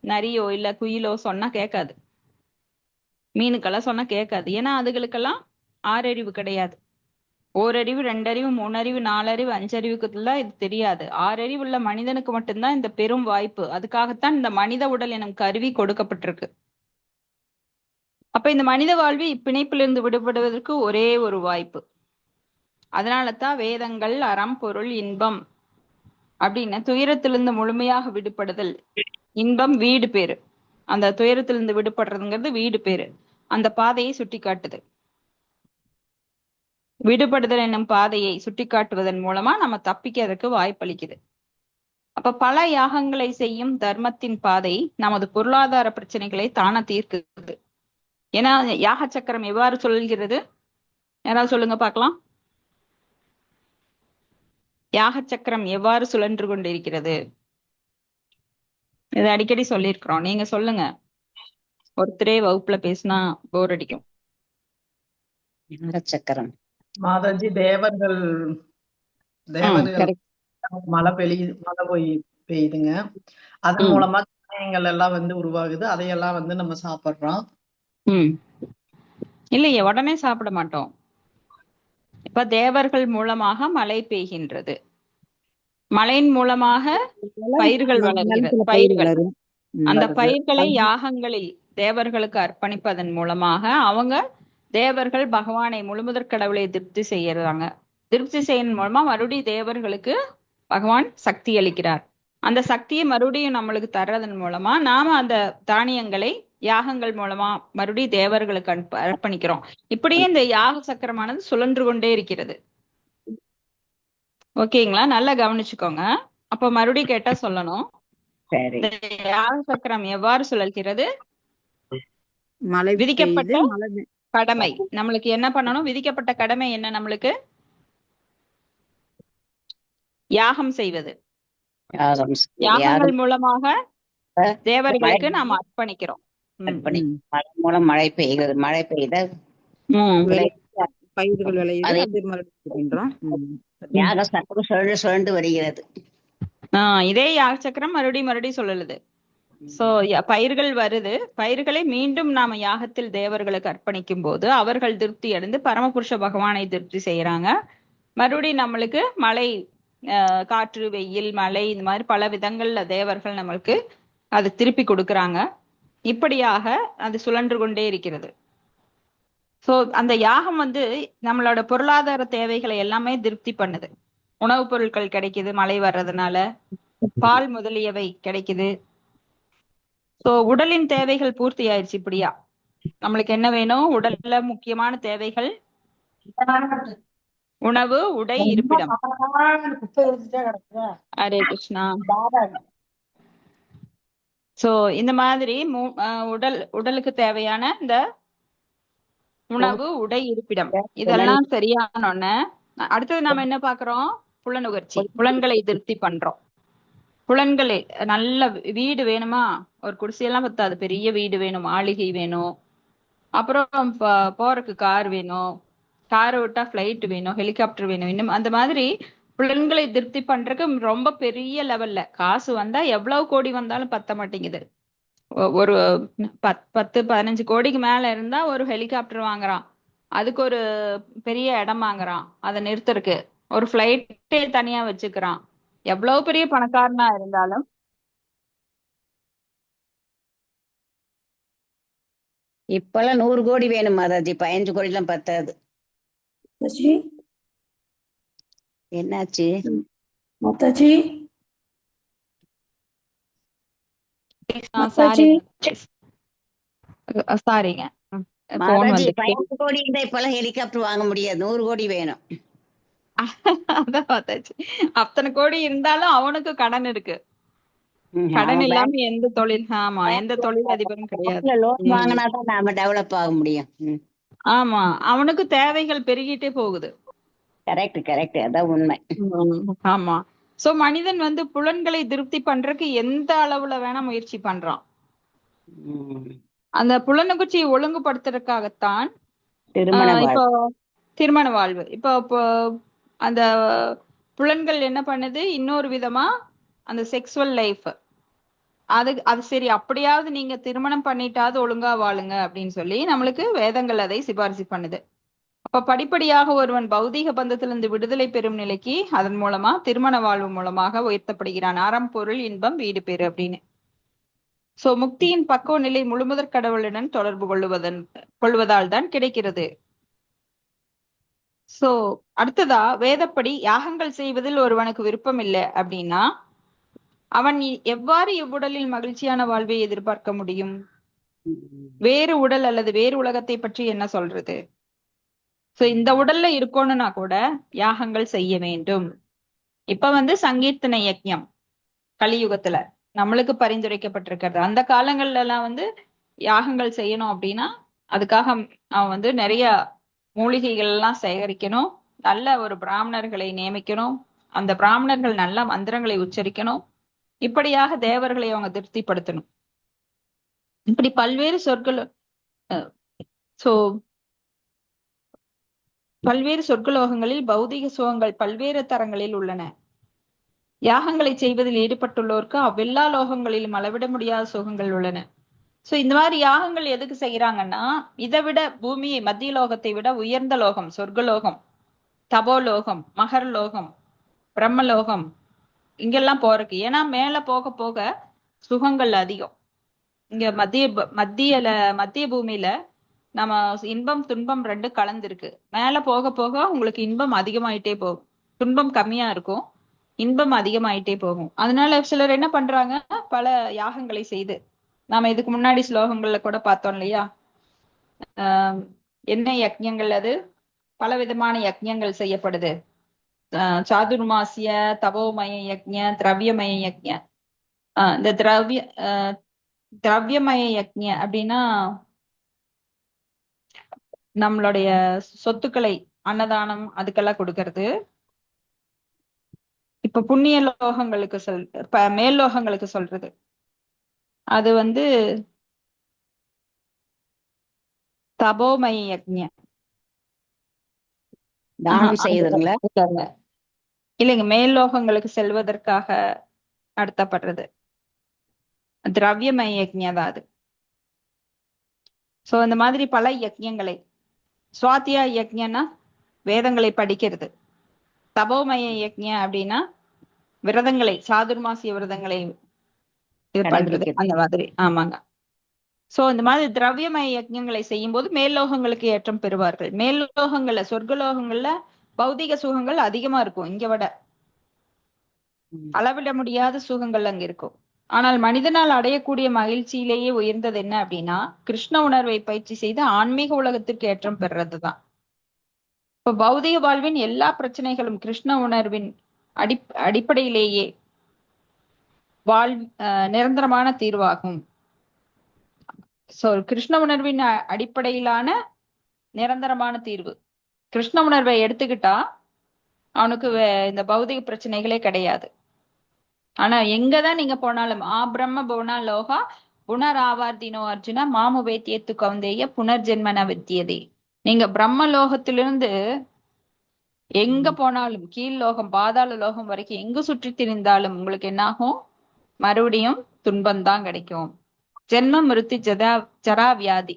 நரியோ இல்ல குயிலோ சொன்னா கேட்காது. மீனுக்கெல்லாம் சொன்னா கேட்காது. ஏன்னா அதுகளுக்கெல்லாம் ஆறறிவு கிடையாது. ஓரறிவு, ரெண்டறிவு, மூணறிவு, நாலறிவு, அஞ்சறிவுக்குலாம் இது தெரியாது. ஆறறிவு உள்ள மனிதனுக்கு மட்டும்தான் இந்த பெரும் வாய்ப்பு. அதுக்காகத்தான் இந்த மனித உடல் எனும் கருவி கொடுக்கப்பட்டிருக்கு. அப்ப இந்த மனித வாழ்வு இப்பிணைப்பிலிருந்து விடுபடுவதற்கு ஒரே ஒரு வாய்ப்பு. அதனாலதான் வேதங்கள் அறம், பொருள், இன்பம் அப்படின்னு துயரத்திலிருந்து முழுமையாக விடுபடுதல். இன்பம் வீடு பேரு. அந்த துயரத்திலிருந்து விடுபடுறதுங்கிறது வீடு பேரு. அந்த பாதையை சுட்டி காட்டுது. விடுபடுதல் என்னும் பாதையை சுட்டி காட்டுவதன் மூலமா நம்ம தப்பிக்கிறதுக்கு வாய்ப்பளிக்குது. அப்ப பல யாகங்களை செய்யும் தர்மத்தின் பாதை நமது பொருளாதார பிரச்சனைகளை தானா தீர்க்குது. ஏன்னா யாக சக்கரம் எவ்வாறு சொல்கிறது? யாராவது சொல்லுங்க பார்க்கலாம். யாக சக்கரம் எவ்வாறு சுழன்று கொண்டிருக்கிறது? இதை அடிக்கடி சொல்லியிருக்கிறோம். நீங்க சொல்லுங்க. ஒருத்தரே வகுப்புல பேசினா போர் அடிக்கும். சக்கரம் மாதாஜி தேவர்கள் correct. மழை பெய்யுதுங்க. அதன் மூலமா தானியங்கள் எல்லாம் வந்து உருவாகுது. அதையெல்லாம் வந்து நம்ம சாப்பிடுறோம். இல்லையே, உடனே சாப்பிட மாட்டோம். இப்ப தேவர்கள் மூலமாக மழை பெய்கின்றது. மழையின் மூலமாக பயிர்கள் வளர்கிறது. பயிர்கள், அந்த பயிர்களை யாகங்களில் தேவர்களுக்கு அர்ப்பணிப்பதன் மூலமாக அவங்க தேவர்கள் பகவானை முழுமுதற் கடவுளை திருப்தி செய்யறாங்க. திருப்தி செய்யறது மூலமா மறுபடியும் தேவர்களுக்கு பகவான் சக்தி அளிக்கிறார். அந்த சக்தியை மறுபடியும் நம்மளுக்கு தர்றதன் மூலமா நாம அந்த தானியங்களை யாகங்கள் மூலமா மறுபடியும் தேவர்களுக்கு அர்ப்பணிக்கிறோம். இப்படியே இந்த யாக சக்கரமானது சுழன்று கொண்டே இருக்கிறது. ஓகேங்களா? நல்லா கவனிச்சுக்கோங்க. அப்ப மறுபடியும் கேட்டா சொல்லணும். இந்த யாக சக்கரம் எவ்வாறு சுழல்கிறது? விதிக்கப்பட்ட கடமை. நம்மளுக்கு என்ன பண்ணணும்? விதிக்கப்பட்ட கடமை என்ன? நம்மளுக்கு யாகம் செய்வது. யாகங்கள் மூலமாக தேவர்களுக்கு நாம் அர்ப்பணிக்கிறோம். மூலம் மழை பெய்கிறது. மழை பெய்த பயிர்கள் யாக சக்கரம் சுழன்று வருகிறது. இதே யாக சக்கரம் மறுபடியும் சொல்லுது. சோ பயிர்கள் வருது. பயிர்களை மீண்டும் நாம யாகத்தில் தேவர்களுக்கு அர்ப்பணிக்கும் போது அவர்கள் திருப்தி அடைந்து பரமபுருஷ பகவானை திருப்தி செய்யறாங்க. மறுபடியும் நம்மளுக்கு மழை, காற்று, வெயில், மழை, இந்த மாதிரி பல விதங்கள்ல தேவர்கள் நம்மளுக்கு அது திருப்பி கொடுக்கறாங்க. இப்படியாக அது சுழன்று கொண்டே இருக்கிறது. சோ அந்த யாகம் வந்து நம்மளோட பொருளாதார தேவைகளை எல்லாமே திருப்தி பண்ணுது. உணவுப் பொருட்கள் கிடைக்குது மழை வர்றதுனால. பால் முதலியவை கிடைக்குது. சோ உடலின் தேவைகள் பூர்த்தி ஆயிடுச்சு. இப்படியா நம்மளுக்கு என்ன வேணும்? உடல்ல முக்கியமான தேவைகள் உணவு, உடை, இருப்பிடம். ஹரே கிருஷ்ணா. சோ இந்த மாதிரி உடலுக்கு தேவையான இந்த உணவு, உடை, இருப்பிடம் இதெல்லாம் சரியானோன்னு அடுத்தது நாம என்ன பாக்குறோம்? புலனுகர்ச்சி. புலன்களை திருப்தி பண்றோம். புலன்களை நல்ல வீடு வேணுமா? ஒரு குடிசையெல்லாம் பத்தாது, பெரிய வீடு வேணும், மாளிகை வேணும். அப்புறம் போறதுக்கு கார் வேணும், காரை விட்டா பிளைட் வேணும், ஹெலிகாப்டர் வேணும். இன்னும் அந்த மாதிரி புலன்களை திருப்தி பண்றதுக்கு ரொம்ப பெரிய லெவல்ல காசு வந்தா எவ்வளவு கோடி வந்தாலும் பத்த மாட்டேங்குது. ஒரு 10-15 கோடிக்கு மேல இருந்தா ஒரு ஹெலிகாப்டர் வாங்குறான், அதுக்கு ஒரு பெரிய இடம் வாங்குறான், அதை நிறுத்துறதுக்கு ஒரு பிளைட்டே தனியா வச்சுக்கிறான். எவ்வளவு பெரிய பணக்காரனா இருந்தாலும் இப்பெல்லாம் 100 கோடி வேணும் மாதாஜி. 15 கோடி எல்லாம் பத்தாது. என்னாச்சு மாதாஜி? சாரிங்க. மாதாஜி 15 கோடி இருந்தா இப்பெல்லாம் ஹெலிகாப்டர் வாங்க முடியாது. 100 கோடி வேணும். அதான் மாதாஜி, அத்தனை கோடி இருந்தாலும் அவனுக்கு கடன் இருக்கு. கடன் இல்லாம எந்த தொழில், ஆமா, எந்த தொழில் அதிபரும் கிடையாது. லோன் வாங்கினாதான் நாம டெவலப் ஆக முடியும். ஆமா, அவனுக்கு தேவைகள் பெருகிட்டே போகுது. கரெக்ட், அதான் உண்மை. ஆமா. சோ மனிதன் வந்து புலன்களை திருப்தி பண்றதுக்கு எந்த அளவுல வேணா முயற்சி பண்றான். அந்த புலனுக்குச்சியை ஒழுங்குபடுத்துறதுக்காகத்தான் இப்போ திருமண வாழ்வு. இப்போ அந்த புலன்கள் என்ன பண்ணுது, இன்னொரு விதமா அந்த செக்ஸுவல் லைஃப் அது சரி, அப்படியாவது நீங்க திருமணம் பண்ணிட்டாவது ஒழுங்கா வாழுங்க அப்படின்னு சொல்லி நம்மளுக்கு வேதங்கள் அதை சிபாரிசு பண்ணுது. அப்ப படிப்படியாக ஒருவன் பௌதீக பந்தத்திலிருந்து விடுதலை பெறும் நிலைக்கு அதன் மூலமா திருமண வாழ்வு மூலமாக உயர்த்தப்படுகிறான். அறம் பொருள் இன்பம் வீடு பேறு அப்படின்னு. சோ முக்தியின் பக்குவ நிலை முழுமுதற் கடவுளுடன் தொடர்பு கொள்வதால் தான் கிடைக்கிறது. சோ அடுத்ததா வேதப்படி யாகங்கள் செய்வதில் ஒருவனுக்கு விருப்பம் இல்லை அப்படின்னா அவன் எவ்வாறு இவ்வுடலில் மகிழ்ச்சியான வாழ்வை எதிர்பார்க்க முடியும்? வேறு உடல் அல்லது வேறு உலகத்தை பற்றி என்ன சொல்றது? சோ இந்த உடல்ல இருக்கணும்னா கூட யாகங்கள் செய்ய வேண்டும். இப்ப சங்கீர்த்தன யஜ்ஞம் கலியுகத்துல நம்மளுக்கு பரிந்துரைக்கப்பட்டிருக்கிறது. அந்த காலங்கள்ல எல்லாம் யாகங்கள் செய்யணும் அப்படின்னா அதுக்காக அவன் நிறைய மூலிகைகள் எல்லாம் சேகரிக்கணும், நல்ல ஒரு பிராமணர்களை நியமிக்கணும், அந்த பிராமணர்கள் நல்ல மந்திரங்களை உச்சரிக்கணும், இப்படியாக தேவர்களை அவங்க திருப்திப்படுத்தணும். இப்படி பல்வேறு பல்வேறு சொர்க்கலோகங்களில் பௌதிக சுகங்கள் பல்வேறு தரங்களில் உள்ளன. யாகங்களை செய்வதில் ஈடுபட்டுள்ளோருக்கு அவ்வெல்லா லோகங்களிலும் அளவிட முடியாத சுகங்கள் உள்ளன. சோ இந்த மாதிரி யாகங்கள் எதுக்கு செய்யறாங்கன்னா, இதை விட பூமியை மத்திய லோகத்தை விட உயர்ந்த லோகம் சொர்க்கலோகம், தபோலோகம், மகர்லோகம், பிரம்மலோகம் இங்கெல்லாம் போறதுக்கு. ஏன்னா மேல போக போக சுகங்கள் அதிகம். இங்க மத்திய பூமியில நம்ம இன்பம் துன்பம் ரெண்டு கலந்துருக்கு. மேல போக போக உங்களுக்கு இன்பம் அதிகமாயிட்டே போகும், துன்பம் கம்மியா இருக்கும், இன்பம் அதிகமாயிட்டே போகும். அதனால சிலர் என்ன பண்றாங்க, பல யாகங்களை செய்து, நாம இதுக்கு முன்னாடி ஸ்லோகங்கள்ல கூட பார்த்தோம் இல்லையா, என்ன யஜ்ஞங்கள், அது பல விதமான யஜ்ஞங்கள் செய்யப்படுது. சாதுர்மாசிய, தபோமய யஜ்ஞ, திரவியமய யஜ்ஞ. இந்த திரவியமய யஜ்ஞ அப்படின்னா நம்மளுடைய சொத்துக்களை அன்னதானம் அதுக்கெல்லாம் கொடுக்கறது. இப்ப புண்ணிய லோகங்களுக்கு மேல் லோகங்களுக்கு சொல்றது அது தபோமய யஜ்ஞ. தானம் செய்யுதுங்களா? இல்லைங்க, மேல் லோகங்களுக்கு செல்வதற்காக நடத்தப்படுறது திரவியமய யஜ்ஞ தான் அது. சோ இந்த மாதிரி பல யஜ்ஞங்களை, சுவாத்தியா யஜ்ஞன்னா வேதங்களை படிக்கிறது, தபோமய யஜ்ஞ அப்படின்னா விரதங்களை, சாதுர்மாசிய விரதங்களை இது பண்றது, அந்த மாதிரி. ஆமாங்க. சோ இந்த மாதிரி திரவியமய யஜ்ஞங்களை செய்யும் போது மேல் லோகங்களுக்கு ஏற்றம் பெறுவார்கள். மேல் லோகங்கள்ல சொர்க்கலோகங்கள்ல பௌதிக சுகங்கள் அதிகமா இருக்கும், இங்க விட அளவிட முடியாத சுகங்கள் அங்க இருக்கும். ஆனால் மனிதனால் அடையக்கூடிய மகிழ்ச்சியிலேயே உயர்ந்தது என்ன அப்படின்னா கிருஷ்ண உணர்வை பயிற்சி செய்து ஆன்மீக உலகத்திற்கு ஏற்றம் பெறுறதுதான். இப்ப பௌதிக வாழ்வின் எல்லா பிரச்சனைகளும் கிருஷ்ண உணர்வின் அடிப்படையிலேயே நிரந்தரமான தீர்வாகும். சோ கிருஷ்ண உணர்வின் அடிப்படையிலான நிரந்தரமான தீர்வு. கிருஷ்ண உணர்வை எடுத்துக்கிட்டா அவனுக்கு இந்த பௌதிக பிரச்சனைகளே கிடையாது. ஆனா எங்கதான் நீங்க போனாலும் பிரம்ம புவனா லோகா புனராவார்த்தினோ அர்ஜுனா மாமுவேத்தியத்து கவுந்தேய புனர்ஜென்மன வித்தியதே. நீங்க பிரம்ம லோகத்திலிருந்து எங்க போனாலும், கீழ் லோகம் பாதாள லோகம் வரைக்கும் எங்க சுற்றி திரிந்தாலும் உங்களுக்கு என்னாகும், மறுபடியும் துன்பம் தான் கிடைக்கும். ஜென்ம மிருத்தி ஜரா வியாதி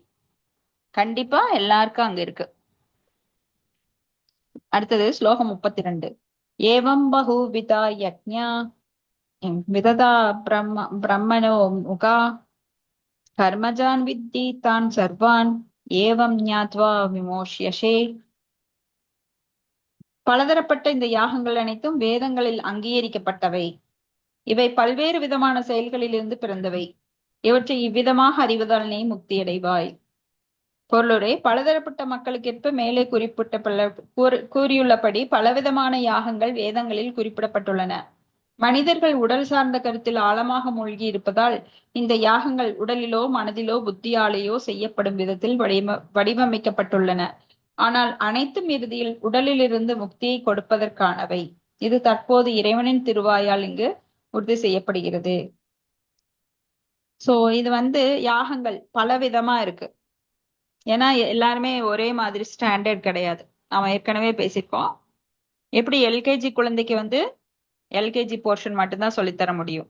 கண்டிப்பா எல்லாருக்கும் அங்க இருக்கு. அடுத்தது ஸ்லோகம் 32. ஏவம் பகுவிதா யஜ்ஞா விததா பிரம்மணோ முகா கர்மஜான் வித்தி தான் சர்வான் ஏவம் ஞாத்வா விமோஷ்யசே. பலதரப்பட்ட இந்த யாகங்கள் அனைத்தும் வேதங்களில் அங்கீகரிக்கப்பட்டவை. இவை பல்வேறு விதமான செயல்களிலிருந்து பிறந்தவை. இவற்றை இவ்விதமாக அறிவதால் நீ முக்தி அடைவாய். பொருளுரை, பலதரப்பட்ட மக்களுக்கேற்ப மேலே கூறியுள்ளபடி பலவிதமான யாகங்கள் வேதங்களில் குறிப்பிடப்பட்டுள்ளன. மனிதர்கள் உடல் சார்ந்த கருத்தில் ஆழமாக மூழ்கி இருப்பதால் இந்த யாகங்கள் உடலிலோ மனதிலோ புத்தியாலேயோ செய்யப்படும் விதத்தில் வடிவமைக்கப்பட்டுள்ளன. ஆனால் அனைத்தும் இறுதியில் உடலிலிருந்து முக்தியை கொடுப்பதற்கானவை. இது தற்போது இறைவனின் திருவாயால் இங்கு உறுதி செய்யப்படுகிறது. சோ இது யாகங்கள் பல விதமா இருக்கு. ஏன்னா எல்லாருமே ஒரே மாதிரி ஸ்டாண்டர்ட் கிடையாது. நாம ஏற்கனவே பேசியிருக்கோம். எப்படி எல்கேஜி குழந்தைக்கு வந்து எல்கேஜி போர்ஷன் மட்டும்தான் சொல்லித்தர முடியும்.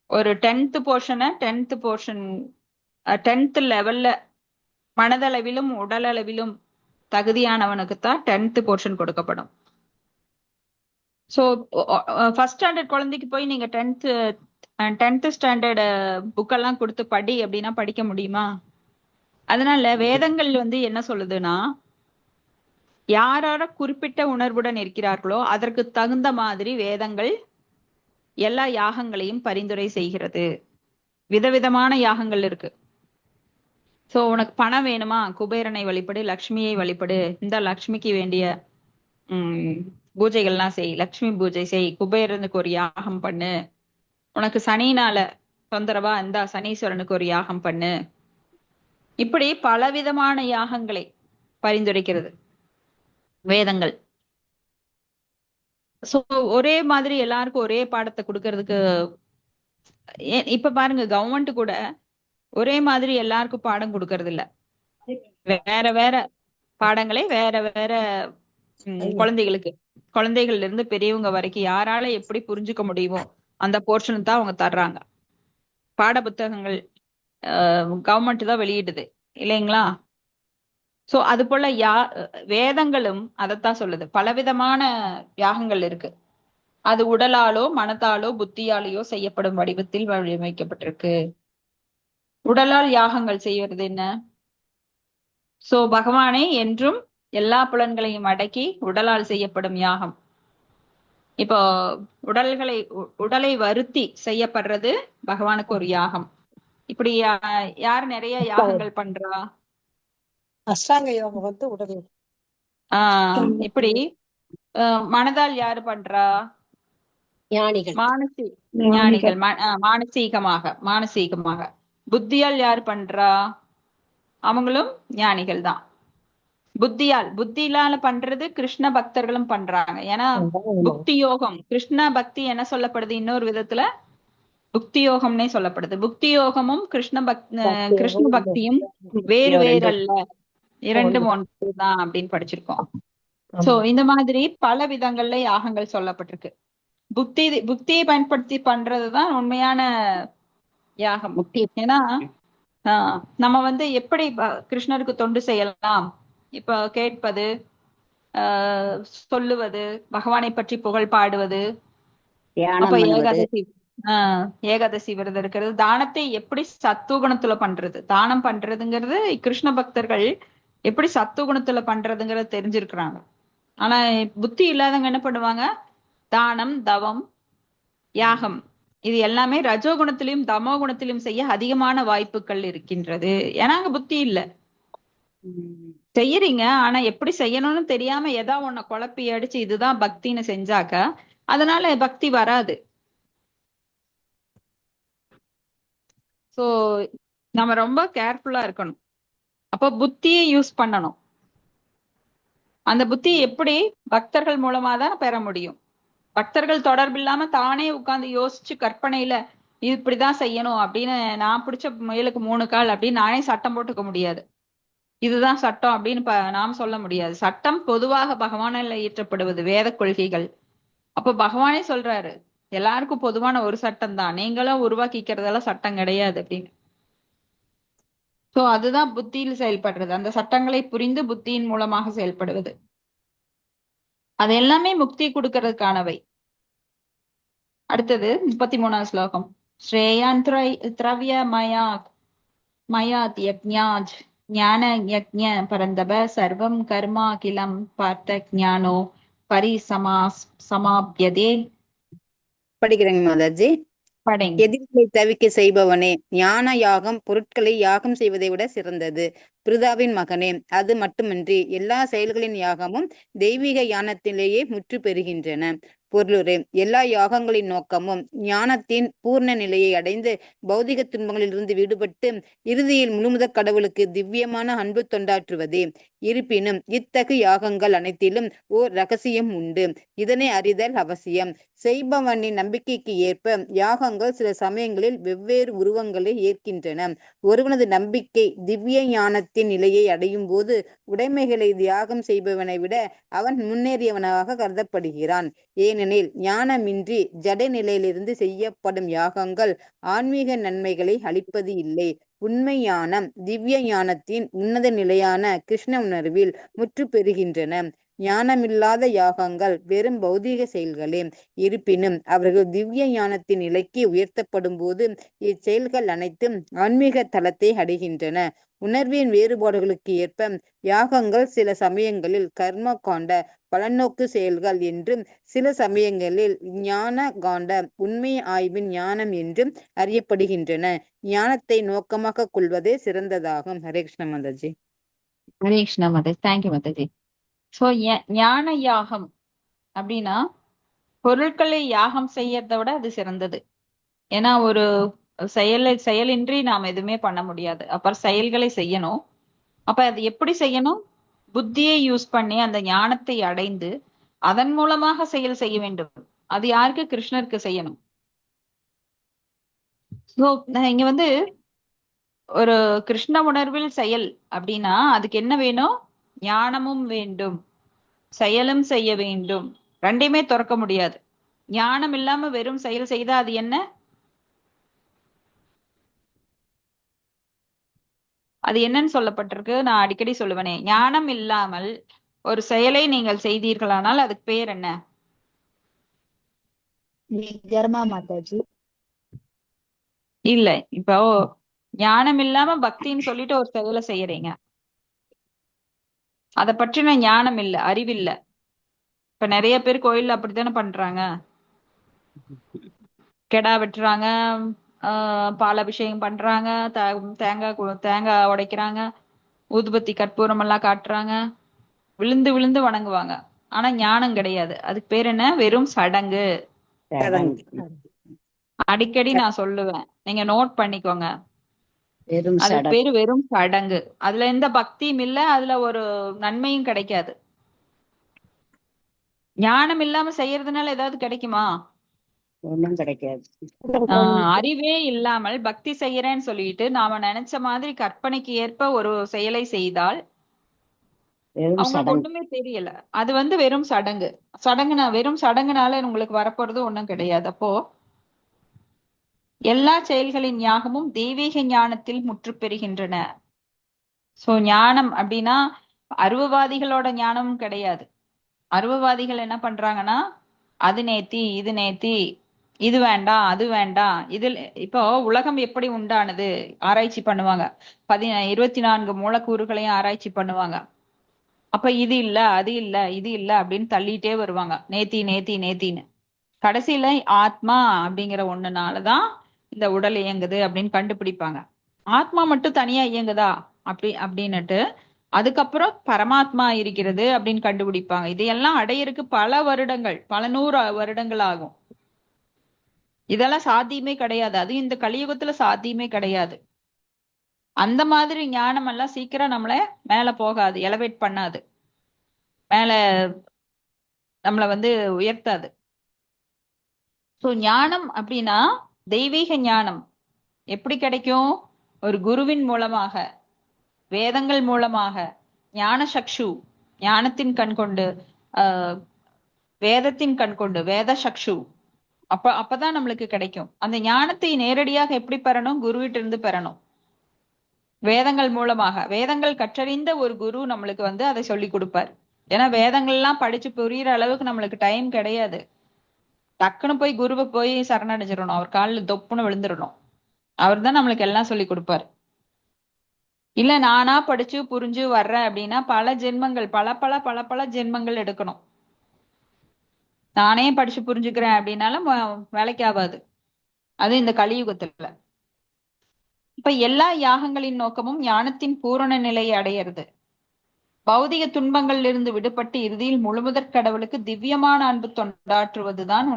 ஒரு 10th போர்ஷன் 10th லெவல்ல மனதளவிலும் உடலளவிலும் தகுதியானவனுக்குத்தான் 10th போர்ஷன் கொடுக்கப்படும். ஸோ ஃபர்ஸ்ட் ஸ்டாண்டர்ட் குழந்தைக்கு போய் நீங்க 10th ஸ்டாண்டர்ட் புக்கெல்லாம் கொடுத்து படி அப்படின்னா படிக்க முடியுமா? அதனால வேதங்கள் வந்து என்ன சொல்லுதுன்னா, யாரார குறிப்பிட்ட உணர்வுடன் இருக்கிறார்களோ அதற்கு தகுந்த மாதிரி வேதங்கள் எல்லா யாகங்களையும் பரிந்துரை செய்கிறது. விதவிதமான யாகங்கள் இருக்கு. சோ உனக்கு பணம் வேணுமா, குபேரனை வழிபடு, லக்ஷ்மியை வழிபடு, இந்த லக்ஷ்மிக்கு வேண்டிய பூஜைகள்லாம் செய், லக்ஷ்மி பூஜை செய், குபேரனுக்கு ஒரு யாகம் பண்ணு, உனக்கு சனினால தொந்தரவா இந்த சனீஸ்வரனுக்கு ஒரு யாகம் பண்ணு. இப்படி பலவிதமான யாகங்களை பரிந்துரைக்கிறது வேதங்கள். சோ ஒரே மாதிரி எல்லாருக்கும் ஒரே பாடத்தை கொடுக்கறதுக்கு இப்ப பாருங்க, கவர்மெண்ட் கூட ஒரே மாதிரி எல்லாருக்கும் பாடம் கொடுக்கறது இல்ல. வேற வேற பாடங்களை வேற வேற குழந்தைகள்ல இருந்து பெரியவங்க வரைக்கும் யாரால எப்படி புரிஞ்சுக்க முடியுமோ அந்த போர்ஷன் தான் அவங்க தர்றாங்க. பாட புத்தகங்கள் கவர்மெண்ட் தான் வெளியிடுது இல்லைங்களா? சோ அது போல வேதங்களும் அதைத்தான் சொல்லுது. பலவிதமான யாகங்கள் இருக்கு. அது உடலாலோ மனத்தாலோ புத்தியாலேயோ செய்யப்படும் வடிவத்தில் வடிவமைக்கப்பட்டிருக்கு. உடலால் யாகங்கள் செய்வது என்ன? சோ பகவானை என்றும் எல்லா புலன்களையும் அடக்கி உடலால் செய்யப்படும் யாகம். இப்போ உடலை வருத்தி செய்யப்படுறது பகவானுக்கு ஒரு யாகம். இப்படி யார் நிறைய யாகங்கள் பண்றா? அஷ்டாங்க யோகம் வந்து உடல். இப்படி மனதால் யாரு பண்றா? ஞானிகள். ஞானிகள் மானசீகமாக. புத்தியால் யாரு பண்றா? அவங்களும் ஞானிகள் தான். புத்தியால பண்றது கிருஷ்ண பக்தர்களும் பண்றாங்க. ஏன்னா புக்தி யோகம், கிருஷ்ண பக்தி என்ன சொல்லப்படுது? இன்னொரு விதத்துல புக்தி யோகம்னே சொல்லப்படுது. புக்தி யோகமும் கிருஷ்ண பக்தியும் வேறு வேறு அல்ல, இரண்டும் ஒன்றுதான் அப்படின்னு படிச்சிருக்கோம். சோ இந்த மாதிரி பல விதங்கள்ல யாகங்கள் சொல்லப்பட்டிருக்கு. புக்தியை பயன்படுத்தி பண்றதுதான் உண்மையான யாகம். ஏன்னா நம்ம வந்து எப்படி கிருஷ்ணருக்கு தொண்டு செய்யலாம்? இப்ப கேட்பது, சொல்லுவது, பகவானை பற்றி புகழ் பாடுவது, அப்ப ஏகாதசி விரதம் இருக்கிறது, தானத்தை எப்படி சத்துவகுணத்துல பண்றது, தானம் பண்றதுங்கிறது கிருஷ்ண பக்தர்கள் எப்படி சத்துவகுணத்துல பண்றதுங்கிறத தெரிஞ்சிருக்கிறாங்க. ஆனா புத்தி இல்லாதவங்க என்ன பண்ணுவாங்க? தானம், தவம், யாகம் இது எல்லாமே ரஜோகுணத்திலும் தமோ குணத்திலும் செய்ய அதிகமான வாய்ப்புகள் இருக்கின்றது. ஏன்னா அங்க புத்தி இல்ல. செய்யறீங்க, ஆனா எப்படி செய்யணும்னு தெரியாம ஏதா ஒன்ன குழப்பி அடிச்சு இதுதான் பக்தின்னு செஞ்சாக்க அதனால பக்தி வராது. சோ நம்ம ரொம்ப கேர்ஃபுல்லா இருக்கணும். அப்ப புத்தியை யூஸ் பண்ணணும். அந்த புத்தி எப்படி? பக்தர்கள் மூலமா தான் பெற முடியும். பக்தர்கள் தொடர்பு இல்லாம தானே உட்கார்ந்து யோசிச்சு கற்பனையில இது இப்படிதான் செய்யணும் அப்படின்னு நான் பிடிச்ச முயலுக்கு 3 கால் அப்படின்னு நானே சட்டம் போட்டுக்க முடியாது. இதுதான் சட்டம் அப்படின்னு நாம் சொல்ல முடியாது. சட்டம் பொதுவாக பகவானால இயற்றப்படுவது, வேத கொள்கைகள். அப்ப பகவானே சொல்றாரு எல்லாருக்கும் பொதுவான ஒரு சட்டம் தான், நீங்களும் உருவாக்கிக்கிறதெல்லாம் சட்டம் கிடையாது அப்படின்னு. சோ அதுதான் புத்தியில் செயல்படுறது. அந்த சட்டங்களை புரிந்து புத்தியின் மூலமாக செயல்படுவது, அது எல்லாமே முக்தி கொடுக்கறதுக்கானவை. அடுத்தது 33வது ஸ்லோகம். ஸ்ரேயான் திரவிய மயாத் யஜ்ஞாஜ் ஞான யஜ்ஞ பரந்தப சர்வம் கர்மா கிலம் பார்த்த ஞானோ பரிசமாப்யதே. படிக்கிறேங்க மாதாஜி. எதிர்களை தவிக்க செய்பவனே, ஞான யாகம் பொருட்களை யாகம் செய்வதை விட சிறந்தது. பிருதாவின் மகனே, அது மட்டுமின்றி எல்லா செயல்களின் யாகமும் தெய்வீக ஞானத்திலேயே முற்று பெறுகின்றன. பொருளுரை, எல்லா யாகங்களின் நோக்கமும் ஞானத்தின் பூர்ண நிலையை அடைந்து பௌதிக துன்பங்களிலிருந்து விடுபட்டு இறுதியில் முழுமுதற் கடவுளுக்கு திவ்யமான அன்பு தொண்டாற்றுவதே. இருப்பினும் இத்தகு யாகங்கள் அனைத்திலும் ஓர் ரகசியம் உண்டு. இதனை அறிதல் அவசியம். செய்பவனின் நம்பிக்கைக்கு ஏற்ப யாகங்கள் சில சமயங்களில் வெவ்வேறு உருவங்களை ஏற்கின்றன. ஒருவனது நம்பிக்கை திவ்ய ஞானத்தின் நிலையை அடையும் போது உடைமைகளை தியாகம் செய்பவனை விட அவன் முன்னேறியவனாக கருதப்படுகிறான். ஏனெனில் ஞானமின்றி ஜட நிலையிலிருந்து செய்யப்படும் யாகங்கள் ஆன்மீக நன்மைகளை அளிப்பது இல்லை. உண்மை ஞானம் திவ்ய ஞானத்தின் உன்னத நிலையான கிருஷ்ண உணர்வில் முற்று பெறுகின்றன. ஞானமில்லாத யாகங்கள் வெறும் பௌதீக செயல்களே. இருப்பினும் அவர்கள் திவ்ய ஞானத்தின் நிலைக்கு உயர்த்தப்படும் போது இச்செயல்கள் அனைத்தும் ஆன்மீக தளத்தை அடைகின்றன. உணர்வின் வேறுபாடுகளுக்கு ஏற்ப யாகங்கள் சில சமயங்களில் கர்ம காண்ட பலநோக்கு செயல்கள் என்றும் சில சமயங்களில் ஞான காண்ட உண்மை ஆய்வின் ஞானம் என்றும் அறியப்படுகின்றன. ஞானத்தை நோக்கமாக கொள்வதே சிறந்ததாகும். ஹரே கிருஷ்ண மாதாஜி. ஹரே கிருஷ்ணா மாதாஜி. தேங்க்யூ மாதாஜி. சோ ஞான யாகம் அப்படின்னா பொருட்களை யாகம் செய்யறதை விட அது சிறந்தது. ஏன்னா ஒரு செயலின்றி நாம் எதுவுமே பண்ண முடியாது. அப்புறம் செயல்களை செய்யணும். அப்ப அது எப்படி செய்யணும்? புத்தியை யூஸ் பண்ணி அந்த ஞானத்தை அடைந்து அதன் மூலமாக செயல் செய்ய வேண்டும். அது யாருக்கு? கிருஷ்ணருக்கு செய்யணும். சோ இங்க வந்து ஒரு கிருஷ்ண உணர்வில் செயல் அப்படின்னா அதுக்கு என்ன வேணும்? ஞானமும் வேண்டும், செயலும் செய்ய வேண்டும். ரெண்டையுமே துறக்க முடியாது. ஞானம் இல்லாம வெறும் செயல் செய்தா அது என்ன? அது என்னன்னு சொல்லப்பட்டிருக்கு? நான் அடிக்கடி சொல்லுவேனே, ஞானம் இல்லாமல் ஒரு செயலை நீங்கள் செய்தீர்களானால் அதுக்கு பேர் என்ன? விகர்மா மாதாஜி. இல்ல, இப்போ ஞானம் இல்லாம பக்தின்னு சொல்லிட்டு ஒரு செயலை செய்யறீங்க, அதை பற்றின ஞானம் இல்ல, அறிவில்ல. இப்ப நிறைய பேர் கோயில்ல அப்படித்தானே பண்றாங்க. கெடா வெட்டுறாங்க, பாலாபிஷேகம் பண்றாங்க, தேங்காய் உடைக்கிறாங்க, ஊதுபத்தி கற்பூரம் எல்லாம் காட்டுறாங்க, விழுந்து விழுந்து வணங்குவாங்க. ஆனா ஞானம் கிடையாது. அதுக்கு பேர் என்ன? வெறும் சடங்கு. அடிக்கடி நான் சொல்லுவேன், நீங்க நோட் பண்ணிக்கோங்க. அதுக்கு பேரு வெறும் சடங்கு. அதுல எந்த பக்தியும் இல்ல, அதுல ஒரு நன்மையும் கிடைக்காது. ஞானம் இல்லாம செய்யறதுனால ஏதாவது கிடைக்குமா? ஒண்ணும் கிடைக்காது. அறிவே இல்லாமல் பக்தி செய்யறேன்னு சொல்லிட்டு நாம நினைச்ச மாதிரி கற்பனைக்கு ஏற்ப ஒரு செயலை செய்தால் அவங்களுக்கு ஒண்ணுமே தெரியல. அது வந்து வெறும் சடங்கு. வெறும் சடங்குனால உங்களுக்கு வரப்போறது ஒண்ணும் கிடையாது. அப்போ எல்லா செயல்களின் ஞானமும் தெய்வீக ஞானத்தில் முற்று பெறுகின்றன. சோ ஞானம் அப்படின்னா அருவவாதிகளோட ஞானமும் கிடையாது. அருவவாதிகள் என்ன பண்றாங்கன்னா, அது நேத்தி, இது நேத்தி, இது வேண்டாம், அது வேண்டாம். இதில் இப்போ உலகம் எப்படி உண்டானது ஆராய்ச்சி பண்ணுவாங்க. 24 மூலக்கூறுகளையும் ஆராய்ச்சி பண்ணுவாங்க. அப்ப இது இல்ல, அது இல்ல, இது இல்ல அப்படின்னு தள்ளிட்டே வருவாங்க, நேத்தி நேத்தி நேத்தின்னு. கடைசியில ஆத்மா அப்படிங்கிற ஒண்ணுனாலதான் இந்த உடல் இயங்குது அப்படின்னு கண்டுபிடிப்பாங்க. ஆத்மா மட்டும் தனியா இயங்குதா அப்படின்னுட்டு அதுக்கப்புறம் பரமாத்மா இருக்கிறது அப்படின்னு கண்டுபிடிப்பாங்க. இதையெல்லாம் அடையறதுக்கு பல வருடங்கள், பல 100 வருடங்கள் ஆகும். இதெல்லாம் சாத்தியமே கிடையாது. அது இந்த கலியுகத்துல சாத்தியமே கிடையாது. அந்த மாதிரி ஞானம் எல்லாம் சீக்கிரம் நம்மள மேல போகாது, எலவேட் பண்ணாது, மேல நம்மள வந்து உயர்த்தாது. சோ ஞானம் அப்படின்னா தெய்வீக ஞானம் எப்படி கிடைக்கும்? ஒரு குருவின் மூலமாக, வேதங்கள் மூலமாக, ஞான சக்ஷு, ஞானத்தின் கண் கொண்டு, வேதத்தின் கண் கொண்டு, வேத சக்ஷு. அப்பதான் நம்மளுக்கு கிடைக்கும். அந்த ஞானத்தை நேரடியாக எப்படி பெறணும்? குருவிட்ட இருந்து பெறணும். வேதங்கள் மூலமாக. வேதங்கள் கற்றறிந்த ஒரு குரு நம்மளுக்கு வந்து அதை சொல்லி கொடுப்பார். ஏன்னா வேதங்கள் எல்லாம் படிச்சு புரியுற அளவுக்கு நம்மளுக்கு டைம் கிடையாது. டக்குன்னு போய் குருவை போய் சரணடைஞ்சிடணும், அவர் காலில் தொப்புன்னு விழுந்துடணும். அவர் தான் நம்மளுக்கு எல்லாம் சொல்லி கொடுப்பாரு. இல்ல நானா படிச்சு புரிஞ்சு வர்றேன் அப்படின்னா பல ஜென்மங்கள், பல பல பல பல ஜென்மங்கள் எடுக்கணும். நானே படிச்சு புரிஞ்சுக்கிறேன் அப்படின்னாலும் வேலைக்கு ஆகாது. அது இந்த கலியுகத்துல. இப்ப எல்லா யாகங்களின் நோக்கமும் ஞானத்தின் பூரண நிலையை அடையிறது. பௌதிக துன்பங்களில் இருந்து விடுபட்டு இறுதியில் முழுமுதற் கடவுளுக்கு திவ்யமான அன்பு தொண்டாற்றுவதுதான்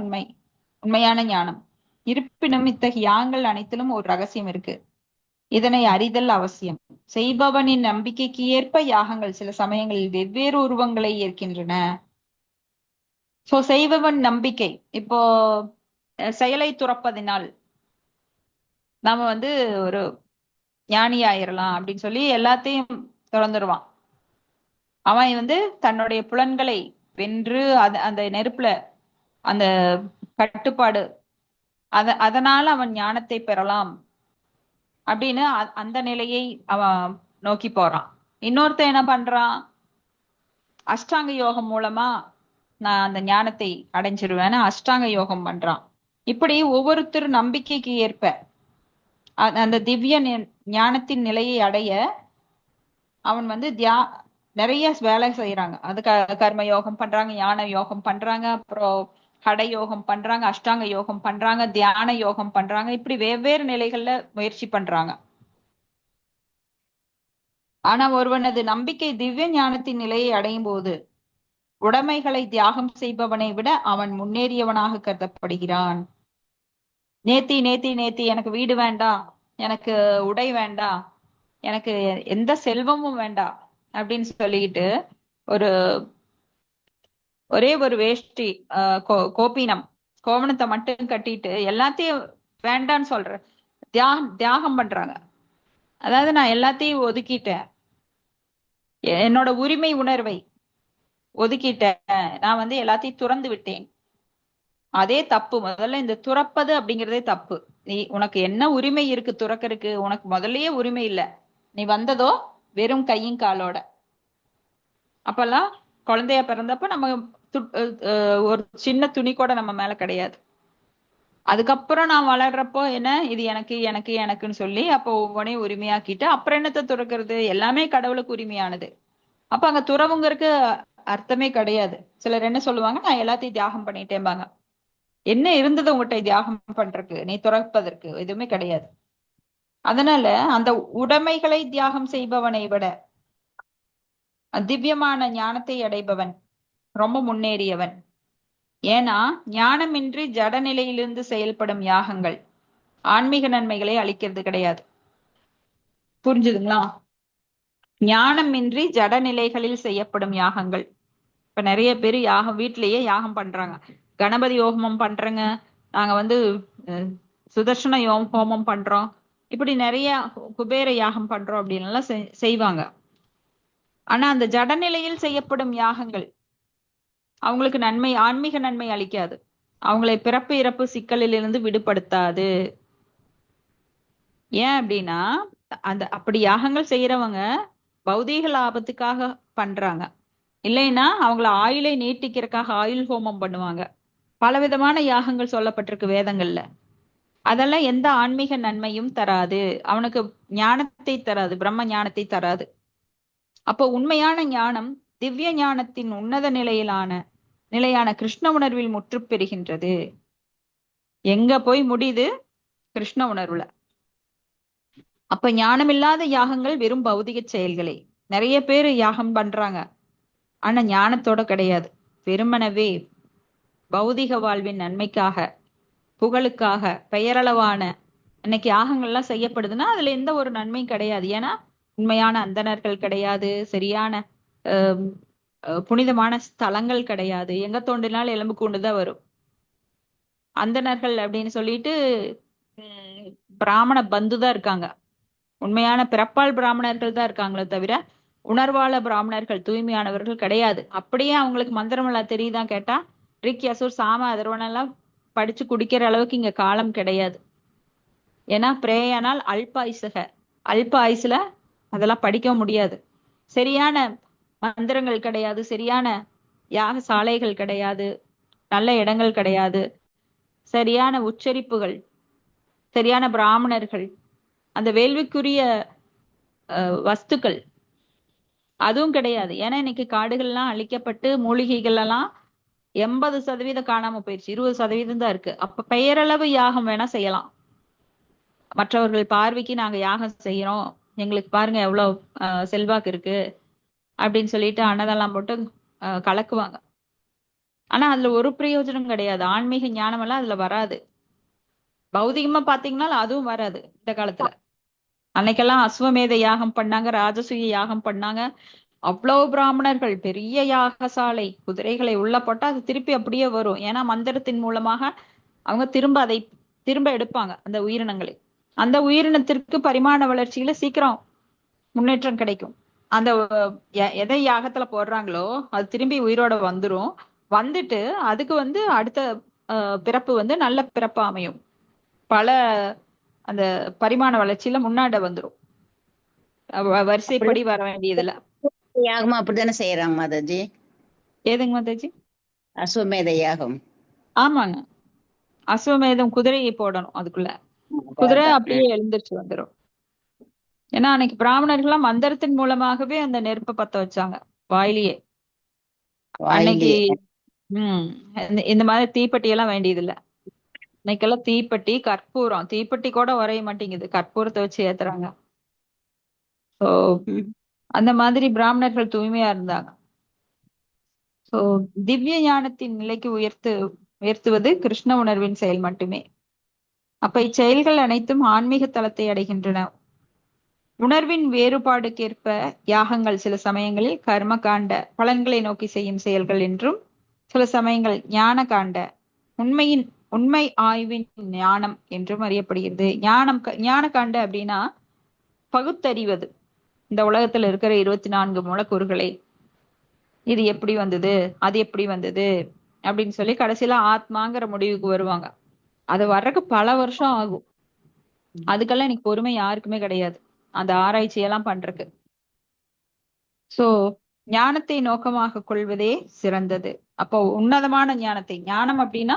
உண்மையான ஞானம். இருப்பினும் இத்தகைய யாகங்கள் அனைத்திலும் ஒரு ரகசியம் இருக்கு. இதனை அறிதல் அவசியம். செய்பவனின் நம்பிக்கைக்கு ஏற்ப யாகங்கள் சில சமயங்களில் வெவ்வேறு உருவங்களை ஏற்கின்றன. சோ செய்பவன் நம்பிக்கை, இப்போ செயலை துறப்பதினால் நாம ஒரு ஞானி ஆயிரலாம் அப்படின்னு சொல்லி எல்லாத்தையும் திறந்துருவான். அவன் தன்னுடைய புலன்களை வென்று அந்த நெருப்புல அந்த கட்டுப்பாடு அதனால அவன் ஞானத்தை பெறலாம் அப்படின்னு அந்த நிலையை அவன் நோக்கி போறான். இன்னொருத்தன் என்ன பண்றான், அஷ்டாங்க யோகம் மூலமா நான் அந்த ஞானத்தை அடைஞ்சிருவேன்னு அஷ்டாங்க யோகம் பண்றான். இப்படி ஒவ்வொருத்தரும் நம்பிக்கைக்கு ஏற்ப அந்த திவ்ய ஞானத்தின் நிலையை அடைய அவன் நிறைய வேலை செய்யறாங்க. அது கர்ம யோகம் பண்றாங்க, ஞான யோகம் பண்றாங்க, அப்புறம் ஹட யோகம் பண்றாங்க, அஷ்டாங்க யோகம் பண்றாங்க, தியான யோகம் பண்றாங்க. இப்படி வெவ்வேறு நிலைகள்ல முயற்சி பண்றாங்க. ஆனா ஒருவனது நம்பிக்கை திவ்ய ஞானத்தின் நிலையை அடையும் போது உடைமைகளை தியாகம் செய்பவனை விட அவன் முன்னேறியவனாக கருதப்படுகிறான். நேத்தி நேத்தி நேத்தி எனக்கு வீடு வேண்டாம், எனக்கு உடை வேண்டாம், எனக்கு எந்த செல்வமும் வேண்டாம் அப்படின்னு சொல்லிட்டு ஒரே ஒரு வேஷ்டி கோவணத்தை மட்டும் கட்டிட்டு எல்லாத்தையும் வேண்டான்னு சொல்ற தியாகம் பண்றாங்க. அதாவது நான் எல்லாத்தையும் ஒதுக்கிட்டேன், என்னோட உரிமை உணர்வை ஒதுக்கிட்டேன், நான் எல்லாத்தையும் துறந்து விட்டேன். அதே தப்பு. முதல்ல இந்த துறப்பது அப்படிங்கிறதே தப்பு. உனக்கு என்ன உரிமை இருக்கு துறக்கறதுக்கு? உனக்கு முதல்லயே உரிமை இல்ல. நீ வந்ததோ வெறும் கையும் காலோட. அப்பெல்லாம் குழந்தையா பிறந்தப்ப நம்ம ஒரு சின்ன துணி கூட நம்ம மேல கிடையாது. அதுக்கப்புறம் நான் வளர்றப்போ என்ன இது எனக்கு எனக்கு எனக்குன்னு சொல்லி அப்போ ஒவ்வொன்றையும் உரிமையாக்கிட்டு அப்புறம் என்னத்தை துறக்கிறது? எல்லாமே கடவுளுக்கு உரிமையானது. அப்ப அங்க துறவுங்கிறதுக்கு அர்த்தமே கிடையாது. சிலர் என்ன சொல்லுவாங்க, நான் எல்லாத்தையும் தியாகம் பண்ணிட்டேன்பாங்க. என்ன இருந்தது உங்ககிட்ட தியாகம் பண்றதுக்கு? நீ துறப்பதற்கு எதுவுமே கிடையாது. அதனால அந்த உடைமைகளை தியாகம் செய்பவனை விட திவ்யமான ஞானத்தை அடைபவன் ரொம்ப முன்னேறியவன். ஏன்னா ஞானமின்றி ஜட நிலையிலிருந்து செயல்படும் யாகங்கள் ஆன்மீக நன்மைகளை அளிக்கிறது கிடையாது. புரிஞ்சுதுங்களா? ஞானமின்றி ஜட நிலைகளில் செய்யப்படும் யாகங்கள். இப்ப நிறைய பேர் வீட்டிலேயே யாகம் பண்றாங்க. கணபதி ஹோமம் பண்றேங்க, நாங்க சுதர்சன ஹோமம் பண்றோம், இப்படி நிறைய குபேர யாகம் பண்றோம் அப்படின்னு எல்லாம் செய்வாங்க. ஆனா அந்த ஜட நிலையில் செய்யப்படும் யாகங்கள் அவங்களுக்கு ஆன்மீக நன்மை அளிக்காது. அவங்களை பிறப்பு இறப்பு சிக்கலில் இருந்து விடுபடுத்தாது. ஏன் அப்படின்னா அப்படி யாகங்கள் செய்யறவங்க பௌதீக லாபத்துக்காக பண்றாங்க. இல்லைன்னா அவங்கள ஆயுளை நீட்டிக்கிறதுக்காக ஆயுள் ஹோமம் பண்ணுவாங்க. பலவிதமான யாகங்கள் சொல்லப்பட்டிருக்கு வேதங்கள்ல. அதெல்லாம் எந்த ஆன்மீக நன்மையும் தராது, அவனுக்கு ஞானத்தை தராது, பிரம்ம ஞானத்தை தராது. அப்போ உண்மையான ஞானம் திவ்ய ஞானத்தின் உன்னத நிலையான கிருஷ்ண உணர்வில் முற்று பெறுகின்றது. எங்க போய் முடியுது? கிருஷ்ண உணர்வுல. அப்ப ஞானமில்லாத யாகங்கள் வெறும் பௌதிக செயல்களே. நிறைய பேர் யாகம் பண்றாங்க, ஆனா ஞானத்தோட கிடையாது. வெறுமனவே பௌதிக வாழ்வின் நன்மைக்காக, புகழுக்காக, பெயரளவான இன்னைக்கு யாகங்கள்லாம் செய்யப்படுதுன்னா அதுல எந்த ஒரு நன்மையும் கிடையாது. ஏன்னா உண்மையான அந்தணர்கள் கிடையாது, சரியான புனிதமான ஸ்தலங்கள் கிடையாது. எங்க தோண்டினாலும் எலும்பு கூண்டுதான் வரும். அந்தணர்கள் அப்படின்னு சொல்லிட்டு பிராமண பந்து தான் இருக்காங்க. உண்மையான பிறப்பால் பிராமணர்கள் தான் இருக்காங்களே தவிர உணர்வாள பிராமணர்கள், தூய்மையானவர்கள் கிடையாது. அப்படியே அவங்களுக்கு மந்திரமெல்லாம் தெரியுதான் கேட்டா ரிக் யசூர் சாம அதர்வனெல்லாம் படிச்சு குடிக்கிற அளவுக்கு இங்க காலம் கிடையாது. ஏன்னா பிரேயனால் அல்ப ஆயுசுல அதெல்லாம் படிக்க முடியாது. சரியான மந்திரங்கள் கிடையாது, சரியான யாக சாலைகள் கிடையாது, நல்ல இடங்கள் கிடையாது, சரியான உச்சரிப்புகள், சரியான பிராமணர்கள், அந்த வேள்விக்குரிய வஸ்துக்கள் அதுவும் கிடையாது. ஏன்னா இன்னைக்கு காடுகள்லாம் அழிக்கப்பட்டு மூலிகைகள் எல்லாம் 80% காணாம போயிடுச்சு, 20% தான் இருக்கு. அப்ப பெயரளவு யாகம் வேணா செய்யலாம். மற்றவர்கள் பார்வைக்கு நாங்க யாகம் செய்யறோம், எங்களுக்கு பாருங்க எவ்வளவு செல்வாக்கு இருக்கு அப்படின்னு சொல்லிட்டு அன்னதெல்லாம் போட்டு கலக்குவாங்க. ஆனா அதுல ஒரு பிரயோஜனம் கிடையாது. ஆன்மீக ஞானம் எல்லாம் அதுல வராது. பௌதிகமா பாத்தீங்கன்னா அதுவும் வராது இந்த காலத்துல. அன்னைக்கெல்லாம் அஸ்வமேத யாகம் பண்ணாங்க, ராஜசூய யாகம் பண்ணாங்க. அவ்வளவு பிராமணர்கள், பெரிய யாகசாலை, குதிரைகளை உள்ள போட்டா அது திருப்பி அப்படியே வரும். ஏன்னா மந்திரத்தின் மூலமாக அவங்க அதை திரும்ப எடுப்பாங்க அந்த உயிரினங்களை. அந்த உயிரினத்திற்கு பரிமாண வளர்ச்சியில சீக்கிரம் முன்னேற்றம் கிடைக்கும். அந்த எதை யாகத்துல போடுறாங்களோ அது திரும்பி உயிரோட வந்துரும். வந்துட்டு அதுக்கு அடுத்த பிறப்பு நல்ல பிறப்பு அமையும். பல அந்த பரிமாண வளர்ச்சியில முன்னாடி வந்துரும். வரிசைப்படி வர வேண்டியதுல. யாகமா அப்படித்தானே செய்யறாங்க மாதாஜி? ஏதுங்க மாதாஜி? அஸ்வமேத யாகம். ஆமாங்க, அஸ்வமேதம் குதிரையை போடணும். அதுக்குள்ள குதிரை அப்படியே எழுந்திருச்சு வந்துடும். ஏன்னா அன்னைக்கு பிராமணர்கள்லாம் மந்திரத்தின் மூலமாகவே அந்த நெருப்பை பத்த வச்சாங்க வாயிலேயே. அன்னைக்கு இந்த மாதிரி தீப்பெட்டி எல்லாம் வேண்டியது இல்ல. இன்னைக்கெல்லாம் தீப்பெட்டி, கற்பூரம், தீப்பெட்டி கூட உரைய மாட்டேங்குது, கற்பூரத்தை வச்சு ஏத்துறாங்க. சோ அந்த மாதிரி பிராமணர்கள் தூய்மையா இருந்தாங்க. சோ திவ்ய ஞானத்தின் நிலைக்கு உயர்த்துவது கிருஷ்ண உணர்வின் செயல் மட்டுமே. அப்ப இச்செயல்கள் அனைத்தும் ஆன்மீக தளத்தை அடைகின்றன. உணர்வின் வேறுபாடுக்கேற்ப யாகங்கள் சில சமயங்களில் கர்ம காண்ட பலன்களை நோக்கி செய்யும் செயல்கள் என்றும், சில சமயங்கள் ஞான காண்ட உண்மை ஆய்வின் ஞானம் என்றும் அறியப்படுகிறது. ஞான காண்ட அப்படின்னா பகுத்தறிவது. இந்த உலகத்துல இருக்கிற 24 மூலக்கூறுகளை, இது எப்படி வந்தது, அது எப்படி வந்தது அப்படின்னு சொல்லி கடைசியில ஆத்மாங்கிற முடிவுக்கு வருவாங்க. அது வர்றதுக்கு பல வருஷம் ஆகும். அதுக்கெல்லாம் இன்னைக்கு பொறுமை யாருக்குமே கிடையாது அந்த ஆராய்ச்சியெல்லாம் பண்றதுக்கு. சோ ஞானத்தை நோக்கமாக கொள்வதே சிறந்தது. அப்போ உன்னதமான ஞானத்தை, ஞானம் அப்படின்னா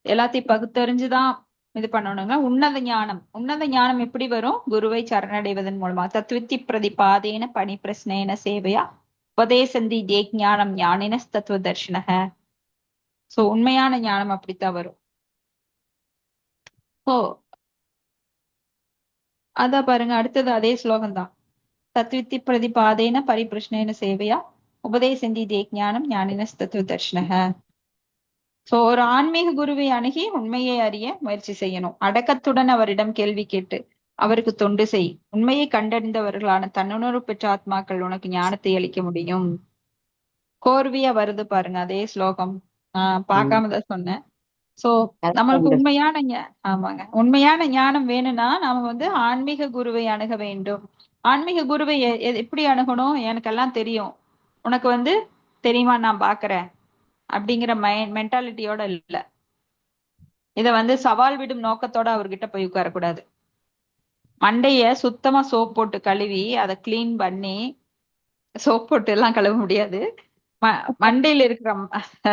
எல்லாத்தையும் பகுத்தறிஞ்சுதான் இது பண்ணணுங்க. உன்னத ஞானம் எப்படி வரும்? குருவை சரணடைவதன் மூலமா. தத்வித்தி பிரதிபாதேன பணி பிரஸ்னேன சேவையா உபதேசந்தி தேஜானம் ஞானின தத்துவ தர்ஷனக. சோ உண்மையான ஞானம் அப்படித்தான் வரும். ஓ அதான் பாருங்க, அடுத்தது அதே ஸ்லோகம் தான். தத்வித்தி பிரதிபாதேன பரிபிருஷ்ணேன சேவையா உபதேசந்தி தேஜானம் ஞானின தத்துவ தர்ஷனக. சோ ஒரு ஆன்மீக குருவை அணுகி உண்மையை அறிய முயற்சி செய்யணும். அடக்கத்துடன் அவரிடம் கேள்வி கேட்டு அவருக்கு தொண்டு செய். உண்மையை கண்டறிந்தவர்களான தன்னுணர்வு பெற்ற ஆத்மாக்கள் உனக்கு ஞானத்தை அளிக்க முடியும். கோர்வையா வருது பாருங்க அதே ஸ்லோகம். பார்க்காம தான் சொன்னேன். சோ நம்மளுக்கு ஆமாங்க, உண்மையான ஞானம் வேணும்னா நாம ஆன்மீக குருவை அணுக வேண்டும். ஆன்மீக குருவை எப்படி அணுகணும்? எனக்கெல்லாம் தெரியும், உனக்கு தெரியுமா, நான் பாக்குறேன் அப்படிங்கிற மென்டாலிட்டியோட இல்ல. இத சவால் விடும் நோக்கத்தோட அவர்கிட்ட போய் உட்காரக்கூடாது. மண்டைய சுத்தமா சோப் போட்டு கழுவி அதை கிளீன் பண்ணி, சோப் போட்டு எல்லாம் கழுவ முடியாது, மண்டையில இருக்கிற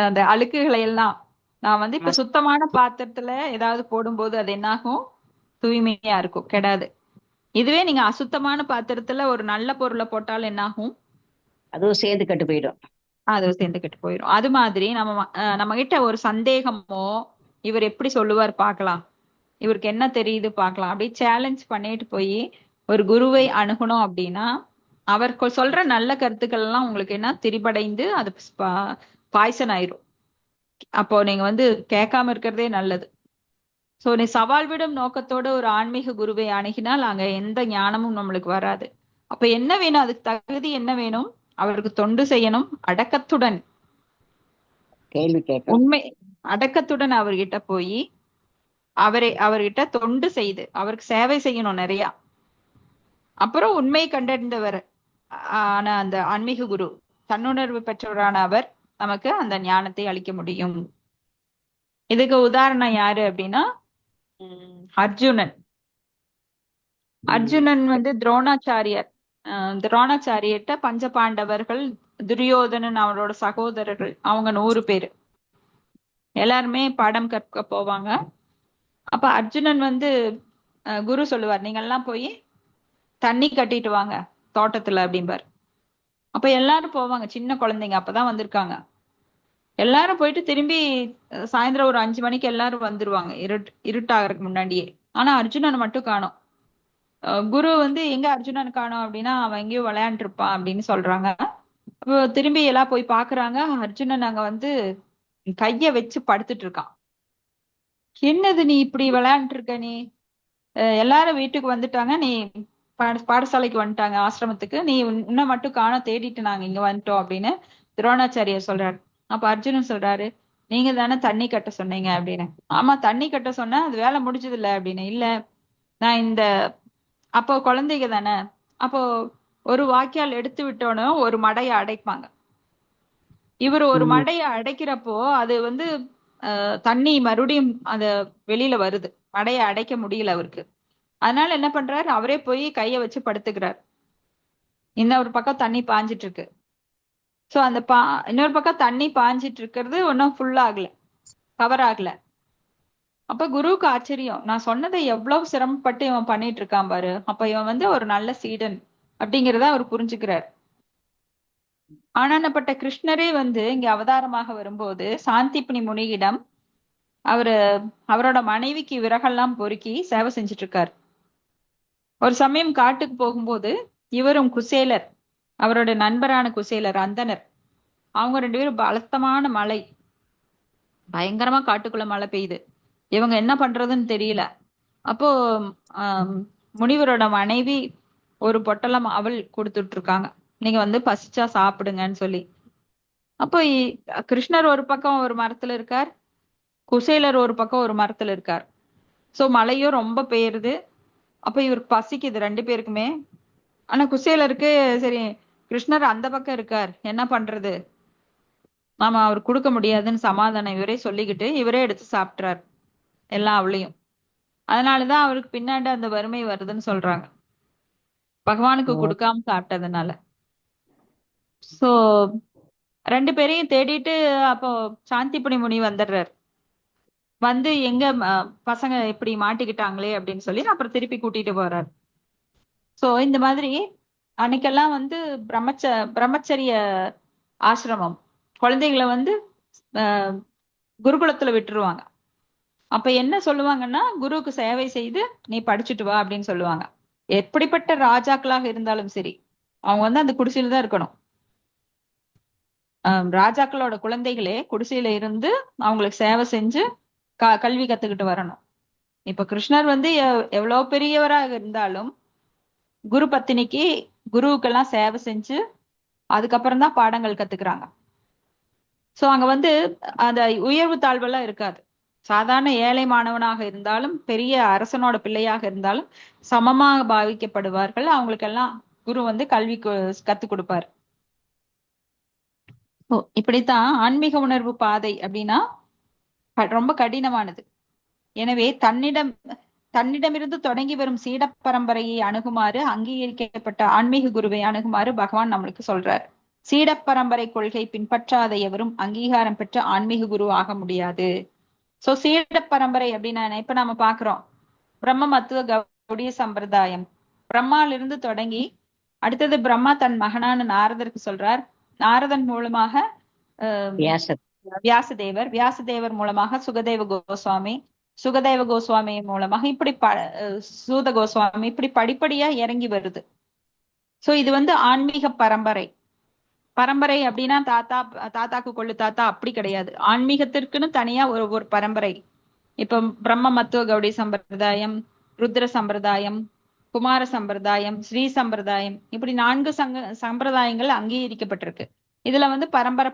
அந்த அழுக்குகளை எல்லாம் நான் இப்ப சுத்தமான பாத்திரத்துல ஏதாவது போடும்போது அது என்னாகும்? தூய்மையா இருக்கும், கெடாது. இதுவே நீங்க அசுத்தமான பாத்திரத்துல ஒரு நல்ல பொருளை போட்டாலும் என்னாகும்? அதுவும் சேர்ந்து கெட்டு போயிடும். அது மாதிரி நம்ம கிட்ட ஒரு சந்தேகமோ, இவர் எப்படி சொல்லுவார் பார்க்கலாம், இவருக்கு என்ன தெரியுது பார்க்கலாம், அப்படி சேலஞ்ச் பண்ணிட்டு போய் ஒரு குருவை அணுகணும் அப்படின்னா அவர் சொல்ற நல்ல கருத்துக்கள் எல்லாம் உங்களுக்கு என்ன திரிபடைந்து அது பாய்சன் ஆயிரும். அப்போ நீங்க கேட்காம இருக்கிறதே நல்லது. சோ நீ சவால் விடும் நோக்கத்தோட ஒரு ஆன்மீக குருவை அணுகினால் அங்க எந்த ஞானமும் நம்மளுக்கு வராது. அப்ப என்ன வேணும்? அதுக்கு தகுதி என்ன வேணும்? அவருக்கு தொண்டு செய்யணும், அடக்கத்துடன் கேள்வி கேட்கணும். அடக்கத்துடன் அவர்கிட்ட போய் அவர்கிட்ட தொண்டு செய்து அவருக்கு சேவை செய்யணும் நிறைய. அப்புறம் உண்மை கண்டறிந்தவர் ஆன அந்த ஆன்மீக குரு, தன்னுணர்வு பெற்றவரான அவர் நமக்கு அந்த ஞானத்தை அளிக்க முடியும். இதுக்கு உதாரணம் யாரு அப்படின்னா அர்ஜுனன். துரோணாச்சாரியர். துரோணாச்சாரியர்கிட்ட பஞ்ச பாண்டவர்கள், துரியோதனன் அவரோட சகோதரர்கள், அவங்க 100 பேரு எல்லாருமே பாடம் கற்க போவாங்க. அப்ப அர்ஜுனன் குரு சொல்லுவார், நீங்க எல்லாம் போய் தண்ணி கட்டிட்டு வாங்க தோட்டத்துல அப்படிம்பார். அப்ப எல்லாரும் போவாங்க, சின்ன குழந்தைங்க அப்பதான் வந்திருக்காங்க. எல்லாரும் போயிட்டு திரும்பி சாயந்தரம் ஒரு 5 மணிக்கு எல்லாரும் வந்துருவாங்க, இருட்டாகிறதுக்கு முன்னாடியே. ஆனா அர்ஜுனனை மட்டும் காணோம். குரு எங்க அர்ஜுனன் காணோம் அப்படின்னா அவன் எங்கேயோ விளையாண்டு இருப்பான் அப்படின்னு சொல்றாங்க. அப்போ திரும்பி எல்லாம் போய் பாக்குறாங்க, அர்ஜுனன் அங்க கைய வச்சு படுத்துட்டு இருக்கான். என்னது நீ இப்படி விளையாண்டு இருக்க? நீ எல்லாரும் வீட்டுக்கு வந்துட்டாங்க, நீ பாடசாலைக்கு வந்துட்டாங்க, ஆசிரமத்துக்கு. நீ உன்னை மட்டும் காணோம், தேடிட்டு நாங்க இங்க வந்துட்டோம் அப்படின்னு துரோணாச்சாரியர் சொல்றாரு. அப்ப அர்ஜுனன் சொல்றாரு, நீங்க தானே தண்ணி கட்ட சொன்னீங்க அப்படின்னு. ஆமா, தண்ணி கட்ட சொன்னேன், அது வேலை முடிஞ்சது இல்ல அப்படின்னு. இல்ல, நான் இந்த அப்போ குழந்தைங்க தானே, அப்போ ஒரு வாய்க்கால் எடுத்து விட்டோன்னு ஒரு மடையை அடைப்பாங்க. இவர் ஒரு மடையை அடைக்கிறப்போ அது வந்து தண்ணி மறுபடியும் அந்த வெளியில வருது, மடையை அடைக்க முடியல அவருக்கு. அதனால என்ன பண்றாரு, அவரே போய் கைய வச்சு படுத்துக்கிறார். இன்னொரு பக்கம் தண்ணி பாஞ்சிட்டு இருக்கு. சோ அந்த இன்னொரு பக்கம் தண்ணி பாஞ்சிட்டு இருக்கிறது ஒன்னும் ஃபுல் ஆகல, கவர் ஆகல. அப்ப குருவுக்கு ஆச்சரியம், நான் சொன்னதை எவ்வளவு சிரமப்பட்டு இவன் பண்ணிட்டு இருக்கான் பாரு, அப்ப இவன் வந்து ஒரு நல்ல சீடன் அப்படிங்கிறத அவர் புரிஞ்சுக்கிறார். ஆனானப்பட்ட கிருஷ்ணரே வந்து இங்க அவதாரமாக வரும்போது சாந்திபனி முனியிடம் அவரோட மனைவிக்கு விறகெல்லாம் பொறுக்கி சேவை செஞ்சுட்டு இருக்காரு. ஒரு சமயம் காட்டுக்கு போகும்போது இவரும் குசேலர், அவரோட நண்பரான குசேலர் அந்தனர், அவங்க 2 பேரும் பலத்தமான மழை, பயங்கரமா காட்டுக்குள்ள மழை பெய்யுது. இவங்க என்ன பண்றதுன்னு தெரியல. அப்போ முனிவரோட மனைவி ஒரு பொட்டலம் அவள் கொடுத்துட்டு இருக்காங்க, நீங்க வந்து பசிச்சா சாப்பிடுங்கன்னு சொல்லி. அப்போ கிருஷ்ணர் ஒரு பக்கம் ஒரு மரத்துல இருக்கார், குசேலர் ஒரு பக்கம் ஒரு மரத்துல இருக்கார். சோ மழையும் ரொம்ப பெய்யுது. அப்ப இவருக்கு பசிக்குது 2 பேருக்குமே. ஆனா குசேலருக்கு சரி, கிருஷ்ணர் அந்த பக்கம் இருக்கார், என்ன பண்றது, நாம அவர் கொடுக்க முடியாதுன்னு சமாதானம் இவரே சொல்லிக்கிட்டு இவரே எடுத்து சாப்பிட்றாரு எல்லா அவளையும். அதனாலதான் அவருக்கு பின்னாடி அந்த வறுமை வருதுன்னு சொல்றாங்க, பகவானுக்கு கொடுக்காம சாப்பிட்டதுனால. சோ 2 பேரையும் தேடிட்டு அப்போ சாந்திபனி முனி வந்துடுறாரு. வந்து எங்க பசங்க இப்படி மாட்டிக்கிட்டாங்களே அப்படின்னு சொல்லி அப்புறம் திருப்பி கூட்டிட்டு போறாரு. சோ இந்த மாதிரி அன்னைக்கெல்லாம் வந்து பிரம்மச்சரிய ஆசிரமம், குழந்தைகளை வந்து குருகுலத்துல விட்டுருவாங்க. அப்ப என்ன சொல்லுவாங்கன்னா, குருவுக்கு சேவை செய்து நீ படிச்சுட்டு வா அப்படின்னு சொல்லுவாங்க. எப்படிப்பட்ட ராஜாக்களாக இருந்தாலும் சரி, அவங்க வந்து அந்த குடிசையில தான் இருக்கணும். ராஜாக்களோட குழந்தைகளே குடிசையில இருந்து அவங்களுக்கு சேவை செஞ்சு கல்வி கத்துக்கிட்டு வரணும். இப்ப கிருஷ்ணர் வந்து எவ்வளவு பெரியவராக இருந்தாலும் குரு பத்தினிக்கு குருவுக்கெல்லாம் சேவை செஞ்சு அதுக்கப்புறம் தான் பாடங்கள் கத்துக்கிறாங்க. சோ அங்க வந்து அந்த உயர்வு தாழ்வெல்லாம் இருக்காது. சாதாரண ஏழை மாணவனாக இருந்தாலும் பெரிய அரசனோட பிள்ளையாக இருந்தாலும் சமமாக பாவிக்கப்படுவார்கள். அவங்களுக்கெல்லாம் குரு வந்து கல்வி கத்துக் கொடுப்பாரு. இப்படித்தான் ஆன்மீக உணர்வு பாதை அப்படின்னா ரொம்ப கடினமானது. எனவே தன்னிடமிருந்து தொடங்கி வரும் சீட பரம்பரையை அணுகுமாறு, அங்கீகரிக்கப்பட்ட ஆன்மீக குருவை அணுகுமாறு பகவான் நம்மளுக்கு சொல்றார். சீட பரம்பரை கொள்கை பின்பற்றாத எவரும் அங்கீகாரம் பெற்ற ஆன்மீக குரு ஆக முடியாது. சோ சீட பரம்பரை அப்படின்னா இப்ப நாம பாக்குறோம், பிரம்ம மத்துவ கௌடிய சம்பிரதாயம். பிரம்மால இருந்து தொடங்கி அடுத்தது பிரம்மா தன் மகனான நாரதருக்கு சொல்றார். நாரதன் மூலமாக வியாசதேவர் மூலமாக சுகதேவ கோஸ்வாமி, சுகதேவ கோஸ்வாமி மூலமாக இப்படி சூத கோஸ்வாமி, இப்படி படிப்படியா இறங்கி வருது. சோ இது வந்து ஆன்மீக பரம்பரை. பரம்பரை அப்படின்னா தாத்தாக்கு கொள்ளு தாத்தா அப்படி கிடையாது. ஆன்மீகத்திற்குன்னு தனியா ஒரு பரம்பரை. இப்ப பிரம்ம மத்துவ கௌடி சம்பிரதாயம், ருத்ர சம்பிரதாயம், குமார சம்பிரதாயம், ஸ்ரீ சம்பிரதாயம், இப்படி 4 சம்பிரதாயங்கள் அங்கீகரிக்கப்பட்டிருக்கு. இதுல வந்து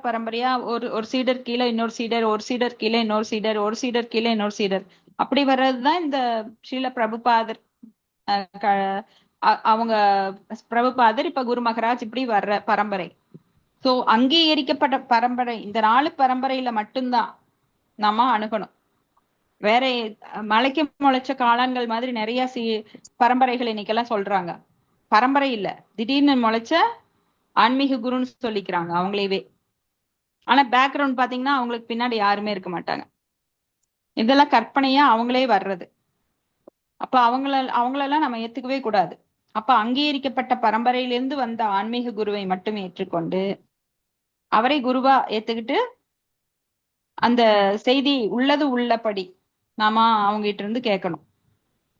பரம்பரையா ஒரு சீடர் கீழே இன்னொரு சீடர், ஒரு சீடர் கீழே இன்னொரு சீடர், ஒரு சீடர் கீழே இன்னொரு சீடர், அப்படி வர்றதுதான் இந்த ஸ்ரீல பிரபுபாதர். அவங்க பிரபுபாதர், இப்ப குரு மகராஜ், இப்படி வர்ற பரம்பரை. சோ அங்கீகரிக்கப்பட்ட பரம்பரை இந்த 4 பரம்பரையில மட்டும்தான் நாம அணுகணும். வேற மலைக்கு முளைச்ச காளான்கள் மாதிரி நிறைய பரம்பரைகள் இன்னைக்கெல்லாம் சொல்றாங்க. பரம்பரை இல்ல, திடீர்னு முளைச்ச ஆன்மீக குருன்னு சொல்லிக்கிறாங்க அவங்களேவே. ஆனா பேக்ரவுண்ட் பாத்தீங்கன்னா அவங்களுக்கு பின்னாடி யாருமே இருக்க மாட்டாங்க. இதெல்லாம் கற்பனையா அவங்களே வர்றது. அப்ப அவங்களெல்லாம் நம்ம ஏத்துக்கவே கூடாது. அப்ப அங்கீகரிக்கப்பட்ட பரம்பரையிலிருந்து வந்த ஆன்மீக குருவை மட்டும் ஏற்றுக்கொண்டு அவரை குருவா ஏத்துக்கிட்டு அந்த செய்தி உள்ளது உள்ளபடி நாம அவங்க கிட்ட இருந்து கேட்கணும்.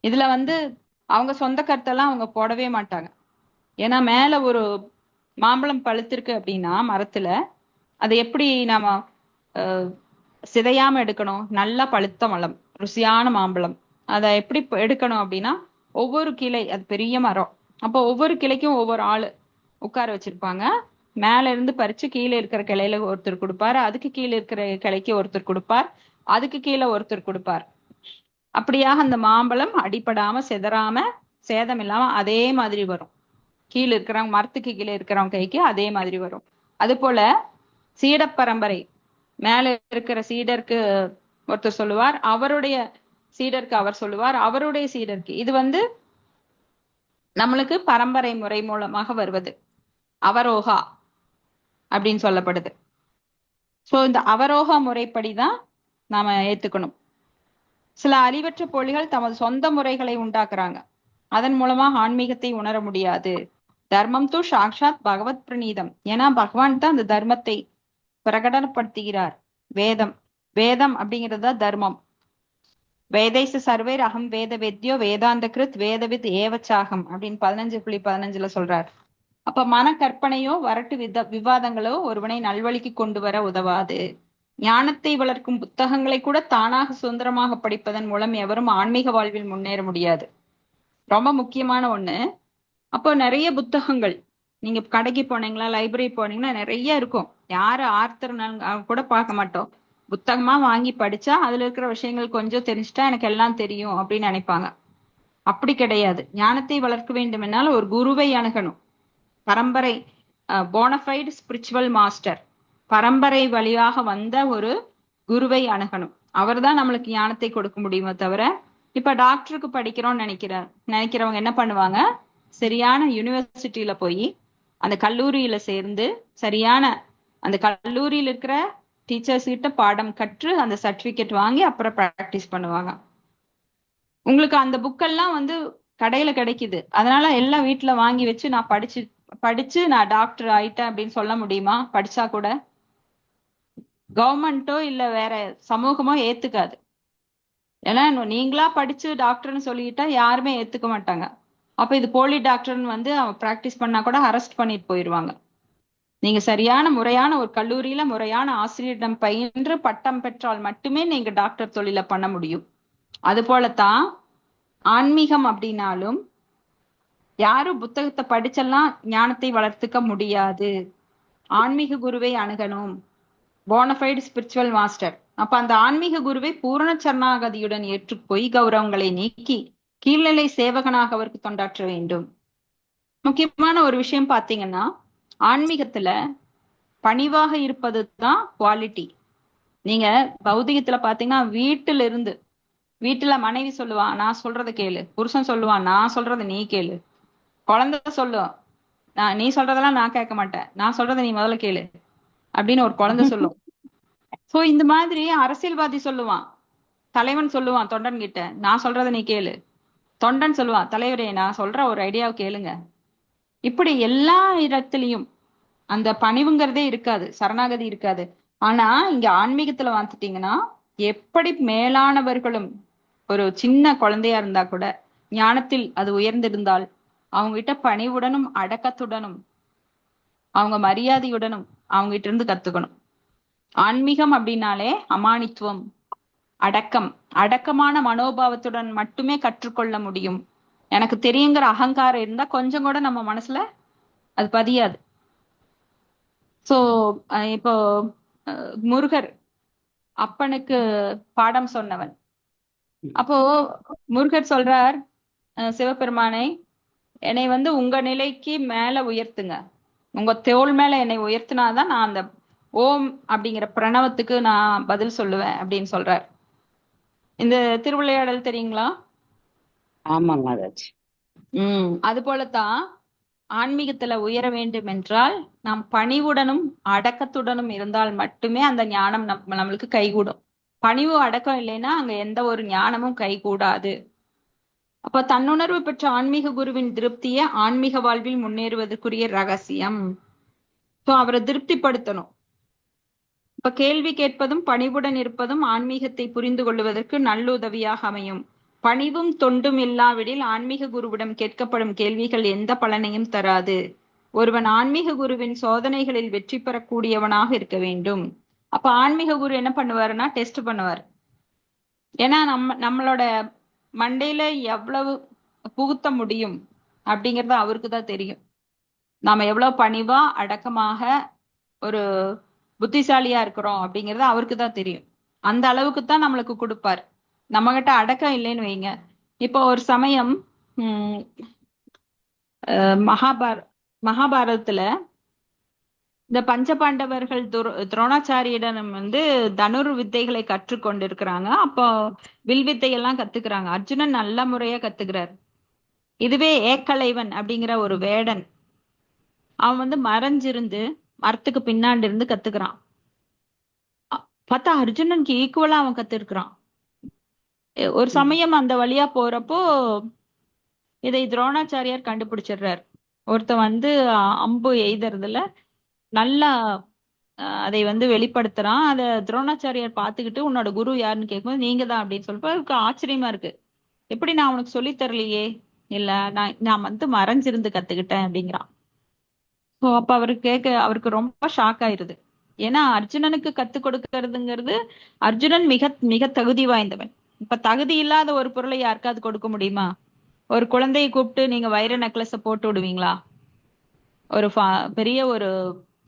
இதுல வந்து அவங்க சொந்த கருத்தெல்லாம் அவங்க போடவே மாட்டாங்க. ஏன்னா மேல ஒரு மாம்பழம் பழுத்திருக்கு அப்படின்னா மரத்துல அதை எப்படி நாம சிதையாம எடுக்கணும்? நல்லா பழுத்த ருசியான மாம்பழம் அதை எப்படி எடுக்கணும் அப்படின்னா, ஒவ்வொரு கிளை, அது பெரிய மரம், அப்போ ஒவ்வொரு கிளைக்கும் ஒவ்வொரு ஆளு உட்கார வச்சிருப்பாங்க. மேல இருந்து பறிச்சு கீழே இருக்கிற கிளையில ஒருத்தர் கொடுப்பார், அதுக்கு கீழே இருக்கிற கிளைக்கு ஒருத்தர் கொடுப்பார், அதுக்கு கீழே ஒருத்தர் கொடுப்பார். அப்படியாக அந்த மாம்பழம் அடிபடாம சிதறாம சேதம் இல்லாம அதே மாதிரி வரும். கீழே இருக்கிறவங்க மரத்துக்கு கீழே இருக்கிறவங்க கைக்கு அதே மாதிரி வரும். அது போல சீடப்பரம்பரை மேல இருக்கிற சீடருக்கு ஒருத்தர் சொல்லுவார், அவருடைய சீடருக்கு அவர் சொல்லுவார், அவருடைய சீடருக்கு. இது வந்து நம்மளுக்கு பரம்பரை முறை மூலமாக வருவது அவரோகா அப்படின்னு சொல்லப்படுது. சோ இந்த அவரோகா முறைப்படிதான் நாம ஏத்துக்கணும். சில அறிவற்ற போலிகள் தமது சொந்த முறைகளை உண்டாக்குறாங்க, அதன் மூலமா ஆன்மீகத்தை உணர முடியாது. தர்மம் தூ சாக்ஷாத் பகவத் பிரணீதம், ஏன்னா பகவான் தான் அந்த தர்மத்தை பிரகடனப்படுத்துகிறார். வேதம் வேதம் அப்படிங்கிறது தான் தர்மம். வேதைச சர்வேர் அகம் வேத வேத்யோ வேதாந்த கிருத் வேதவித் ஏவச்சாகம் அப்படின்னு 15:15 சொல்றார். அப்ப மன கற்பனையோ வரட்டு விவாதங்களோ ஒருவனை நல்வழிக்கு கொண்டு வர உதவாது. ஞானத்தை வளர்க்கும் புத்தகங்களை கூட தானாக சுதந்திரமாக படிப்பதன் மூலம் எவரும் ஆன்மீக வாழ்வில் முன்னேற முடியாது. ரொம்ப முக்கியமான ஒண்ணு. அப்போ நிறைய புத்தகங்கள் நீங்க கடைக்கு போனீங்களா, லைப்ரரி போனீங்கன்னா நிறைய இருக்கும். யாரு ஆர்த்தர் கூட பார்க்க மாட்டோம். புத்தகமா வாங்கி படிச்சா அதுல இருக்கிற விஷயங்கள் கொஞ்சம் தெரிஞ்சுட்டா எனக்கு எல்லாம் தெரியும் அப்படின்னு நினைப்பாங்க. அப்படி கிடையாது. ஞானத்தை வளர்க்க வேண்டும் என்னால் ஒரு குருவை அணுகணும். பரம்பரை போனஃபைடு ஸ்பிரிச்சுவல் மாஸ்டர், பரம்பரை வழியாக வந்த ஒரு குருவை அணுகணும். அவர் தான் நம்மளுக்கு ஞானத்தை கொடுக்க முடியுமே தவிர, இப்ப டாக்டருக்கு படிக்கிறோம்னு நினைக்கிறவங்க என்ன பண்ணுவாங்க, சரியான யூனிவர்சிட்டியில போய் அந்த கல்லூரியில சேர்ந்து சரியான அந்த கல்லூரியில இருக்கிற டீச்சர்ஸ் கிட்ட பாடம் கற்று அந்த சர்டிபிகேட் வாங்கி அப்புறம் ப்ராக்டிஸ் பண்ணுவாங்க. உங்களுக்கு அந்த புக்கெல்லாம் வந்து கடையில கிடைக்குது, அதனால எல்லாம் வீட்டுல வாங்கி வச்சு நான் படிச்சு நான் டாக்டர் ஆயிட்டேன் அப்படின்னு சொல்ல முடியுமா? படிச்சா கூட கவர்மெண்ட்டோ இல்ல வேற சமூகமோ ஏத்துக்காது. ஏன்னா நீங்களா படிச்சு டாக்டர்னு சொல்லிட்டா யாருமே ஏத்துக்க மாட்டாங்க. அப்ப இது போலி டாக்டர்னு வந்து அவன் பிராக்டிஸ் பண்ணா கூட அரெஸ்ட் பண்ணிட்டு போயிடுவாங்க. நீங்க சரியான முறையான ஒரு கல்லூரியில முறையான ஆசிரியரிடம் பயின்று பட்டம் பெற்றால் மட்டுமே நீங்க டாக்டர் தொழில பண்ண முடியும். அது போலத்தான் ஆன்மீகம் அப்படின்னாலும் யாரும் புத்தகத்தை படிச்செல்லாம் ஞானத்தை வளர்த்துக்க முடியாது. ஆன்மீக குருவை அணுகணும், போனஃபைடு ஸ்பிரிச்சுவல் மாஸ்டர். அப்ப அந்த ஆன்மீக குருவை பூரண சரணாகதியுடன் ஏற்று பொய் கௌரவங்களை நீக்கி கீழ்நிலை சேவகனாக அவருக்கு தொண்டாற்ற வேண்டும். முக்கியமான ஒரு விஷயம் பாத்தீங்கன்னா, ஆன்மீகத்துல பணிவாக இருப்பது தான் குவாலிட்டி. நீங்க பௌதிகத்துல பாத்தீங்கன்னா வீட்டுல மனைவி சொல்லுவான் நான் சொல்றத கேளு, புருஷன் சொல்லுவான் நான் சொல்றத நீ கேளு, குழந்தை சொல்லும் நீ சொல்றதெல்லாம் நான் கேட்க மாட்டேன், நான் சொல்றத நீ முதல்ல கேளு அப்படின்னு ஒரு குழந்தை சொல்லும். சோ இந்த மாதிரி அரசியல்வாதி சொல்லுவான், தலைவன் சொல்லுவான் தொண்டன் கிட்ட நான் சொல்றத நீ கேளு, தொண்டன் சொல்லுவான் தலைவரே நான் சொல்ற ஒரு ஐடியாவை கேளுங்க. இப்படி எல்லா இடத்துலயும் அந்த பணிவுங்கிறதே இருக்காது, சரணாகதி இருக்காது. ஆனா இங்க ஆன்மீகத்துல வந்துட்டீங்கன்னா எப்படி மேலானவர்களும் ஒரு சின்ன குழந்தையா இருந்தா கூட ஞானத்தில் அது உயர்ந்திருந்தால் அவங்க கிட்ட பணிவுடனும் அடக்கத்துடனும் அவங்க மரியாதையுடனும் அவங்க கிட்ட இருந்து கத்துக்கணும். ஆன்மீகம் அப்படின்னாலே அமானித்துவம், அடக்கம், அடக்கமான மனோபாவத்துடன் மட்டுமே கற்றுக்கொள்ள முடியும். எனக்கு தெரியுங்கிற அகங்காரம் இருந்தா கொஞ்சம் கூட நம்ம மனசுல அது பதியாது. சோ இப்போ முருகர் அப்பனுக்கு பாடம் சொன்னவன். அப்போ முருகர் சொல்றார், சிவபெருமானை என்னை வந்து உங்க நிலைக்கு மேல உயர்த்துங்க, உங்க தோள் மேல என்னை உயர்த்தினாதான் நான் அந்த ஓம் அப்படிங்கிற பிரணவத்துக்கு நான் பதில் சொல்லுவேன் அப்படின்னு சொல்றார். இந்த திருவிளையாடல் தெரியுங்களா? ஆமாங்க மாதாஜி. அது போலத்தான் ஆன்மீகத்துல உயர வேண்டும் என்றால் நாம் பணிவுடனும் அடக்கத்துடனும் இருந்தால் மட்டுமே அந்த ஞானம் நம்மளுக்கு கைகூடும். பணிவு அடக்கம் இல்லைன்னா அங்க எந்த ஒரு ஞானமும் கைகூடாது. அப்ப தன்னுணர்வு பெற்ற ஆன்மீக குருவின் திருப்தியே ஆன்மீக வாழ்வில் முன்னேறுவதற்குரிய ரகசியம். சோ அவரை திருப்திப்படுத்தணும். இப்ப கேள்வி கேட்பதும் பணிவுடன் இருப்பதும் ஆன்மீகத்தை புரிந்து கொள்வதற்கு நல்லுதவியாக அமையும். பணிவும் தொண்டும் இல்லாவிடில் ஆன்மீக குருவிடம் கேட்கப்படும் கேள்விகள் எந்த பலனையும் தராது. ஒருவன் ஆன்மீக குருவின் சோதனைகளில் வெற்றி பெறக்கூடியவனாக இருக்க வேண்டும். அப்ப ஆன்மீக குரு என்ன பண்ணுவாருன்னா டெஸ்ட் பண்ணுவார். ஏன்னா நம்மளோட மண்டையில எவ்வளவு புகுத்த முடியும், அப்படிங்கிறது அவருக்கு தான் தெரியும். நாம எவ்வளவு பணிவா அடக்கமாக ஒரு புத்திசாலியா இருக்கிறோம் அப்படிங்கிறது அவருக்கு தான் தெரியும். அந்த அளவுக்கு தான் நம்மளுக்கு கொடுப்பாரு. நம்ம கிட்ட அடக்கம் இல்லைன்னு வைங்க. இப்போ ஒரு சமயம் உம் மகாபாரதத்துல இந்த பஞ்சபாண்டவர்கள் துரோணாச்சாரியிடம் வந்து தனுர் வித்தைகளை கற்றுக்கொண்டிருக்கிறாங்க. அப்போ வில் வித்தையெல்லாம் கத்துக்கிறாங்க. அர்ஜுனன் நல்ல முறையா கத்துக்கிறார். இதுவே ஏக்கலைவன் அப்படிங்கிற ஒரு வேடன், அவன் வந்து மறைஞ்சிருந்து மரத்துக்கு பின்னாடி இருந்து கத்துக்கிறான். பார்த்தா அர்ஜுனனுக்கு ஈக்குவலா அவன் கத்துருக்கிறான். ஒரு சமயம் அந்த வழியா போறப்போ இதை துரோணாச்சாரியார் கண்டுபிடிச்சிடுறார். ஒருத்தன் வந்து அம்பு எய்தறதுல நல்லா அதை வந்து வெளிப்படுத்துறான். அதை துரோணாச்சாரியார் பார்த்துக்கிட்டு உன்னோட குரு யாருன்னு கேட்கும்போது நீங்க தான் அப்படின்னு சொல்லிட்டு அவருக்கு ஆச்சரியமா இருக்கு. எப்படி நான் உனக்கு சொல்லி தரலையே? இல்ல நான் வந்து மறைஞ்சிருந்து கத்துக்கிட்டேன் அப்படிங்கிறான். ஸோ அப்ப அவருக்கு ரொம்ப ஷாக் ஆயிருது. ஏன்னா அர்ஜுனனுக்கு கத்துக் கொடுக்கறதுங்கிறது, அர்ஜுனன் மிக மிக தகுதி வாய்ந்தவன். இப்ப தகுதி இல்லாத ஒரு பொருளை யாருக்காவது கொடுக்க முடியுமா? ஒரு குழந்தையை கூப்பிட்டு நீங்க வைர நெக்லஸ போட்டு விடுவீங்களா? ஒரு பெரிய ஒரு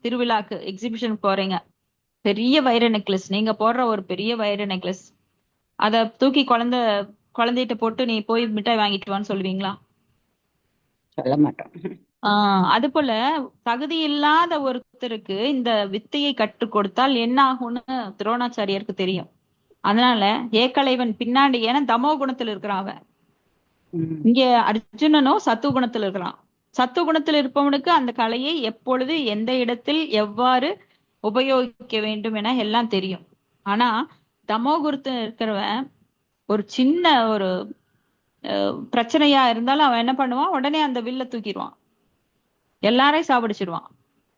திருவிழாக்கு எக்ஸிபிஷன் போறீங்க, பெரிய வைர நெக்லஸ், நீங்க போடுற ஒரு பெரிய வைர நெக்லஸ், அத தூக்கி குழந்தைகிட்ட போட்டு நீ போய் மிட்டாய் வாங்கிட்டு வான்னு சொல்லுவீங்களா? சொல்ல மாட்டோம். அது போல தகுதி இல்லாத ஒருத்தருக்கு இந்த வித்தையை கற்றுக் கொடுத்தால் என்ன ஆகும்னு துரோணாச்சாரியருக்கு தெரியும். அதனால ஏக்கலைவன் பின்னாடி, ஏன்னா தமோ குணத்துல இருக்கிறான் அவன். இங்க அர்ஜுனனோ சத்துவ குணத்துல இருக்கிறான். சத்துவ குணத்தில் இருப்பவனுக்கு அந்த கலையை எப்பொழுது எந்த இடத்தில் எவ்வாறு உபயோகிக்க வேண்டும் என எல்லாம் தெரியும். ஆனா தமோ குணத்துல இருக்கிறவன் ஒரு சின்ன ஒரு பிரச்சனையா இருந்தாலும் அவன் என்ன பண்ணுவான், உடனே அந்த வில்ல தூக்கிடுவான், எல்லாரையும் சாப்பிடிச்சிருவான்.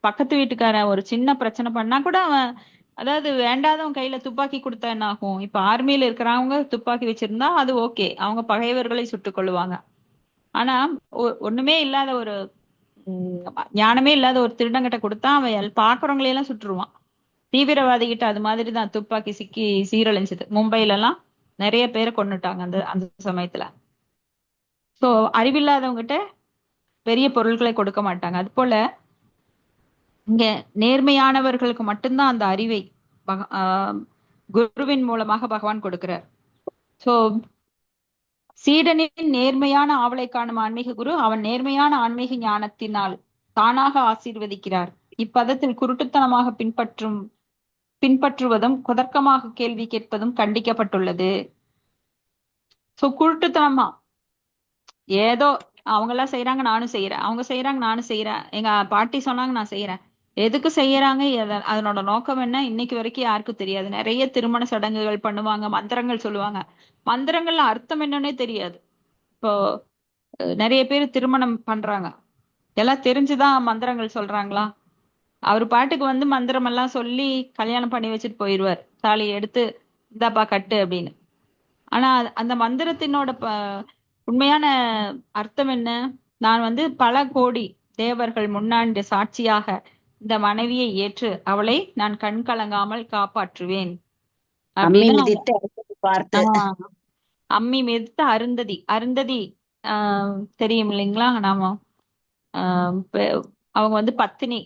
பக்கத்து வீட்டுக்காரன் ஒரு சின்ன பிரச்சனை பண்ணா கூட அவன், அதாவது வேண்டாதவன் கையில துப்பாக்கி கொடுத்தா என்ன ஆகும்? இப்ப ஆர்மியில இருக்கிறவங்க துப்பாக்கி வச்சிருந்தா அது ஓகே, அவங்க பகைவர்களை சுட்டுக் கொள்ளுவாங்க. ஆனா ஒண்ணுமே இல்லாத ஒரு ஞானமே இல்லாத ஒரு திருடங்கிட்ட கொடுத்தா அவன் பாக்குறவங்களையெல்லாம் சுட்டுருவான். தீவிரவாதி கிட்ட அது மாதிரிதான் துப்பாக்கி சிக்கி சீரழிஞ்சது. மும்பைல எல்லாம் நிறைய பேரை கொன்னுட்டாங்க அந்த அந்த சமயத்துல. சோ அறிவில்லாதவங்கிட்ட பெரிய பொருட்களை கொடுக்க மாட்டாங்க. அது போல இங்க நேர்மையானவர்களுக்கு மட்டும்தான் அந்த அறிவை குருவின் மூலமாக பகவான் கொடுக்கிறார். சோ சீடனின் நேர்மையான ஆவலை காணும் ஆன்மீக குரு அவன் நேர்மையான ஆன்மீக ஞானத்தினால் தானாக ஆசீர்வதிக்கிறார். இப்பதத்தில் குருட்டுத்தனமாக பின்பற்றுவதும் குதர்க்கமாக கேள்வி கேட்பதும் கண்டிக்கப்பட்டுள்ளது. சோ குருட்டுத்தனமா ஏதோ அவங்க எல்லாம் செய்யறாங்க நானும் செய்யறேன், அவங்க செய்யறாங்க நானும் செய்யறேன், எங்க பாட்டி சொன்னாங்க நான் செய்யறேன், எதுக்கு செய்யறாங்க, அதனோட நோக்கம் என்ன இன்னைக்கு வரைக்கும் யாருக்கும் தெரியாது. நிறைய திருமண சடங்குகள் பண்ணுவாங்க, மந்திரங்கள் சொல்லுவாங்க, மந்திரங்கள்ல அர்த்தம் என்னன்னே தெரியாது. இப்போ நிறைய பேர் திருமணம் பண்றாங்க, எல்லாம் தெரிஞ்சுதான் மந்திரங்கள் சொல்றாங்களா? அவர் பாட்டுக்கு வந்து மந்திரம் எல்லாம் சொல்லி கல்யாணம் பண்ணி வச்சுட்டு போயிடுவார், தாலியை எடுத்து இந்தாப்பா கட்டு அப்படின்னு. ஆனா அந்த மந்திரத்தினோட உண்மையான அர்த்தம் என்ன? நான் வந்து பல கோடி தேவர்கள் முன்னாடி சாட்சியாக இந்த மனைவியை ஏற்று அவளை நான் கண் கலங்காமல் காப்பாற்றுவேன் அப்படின்னு. அம்மி மிதித்த அருந்ததி, அருந்ததி தெரியும் இல்லைங்களா? நாம அவங்க வந்து பத்தினி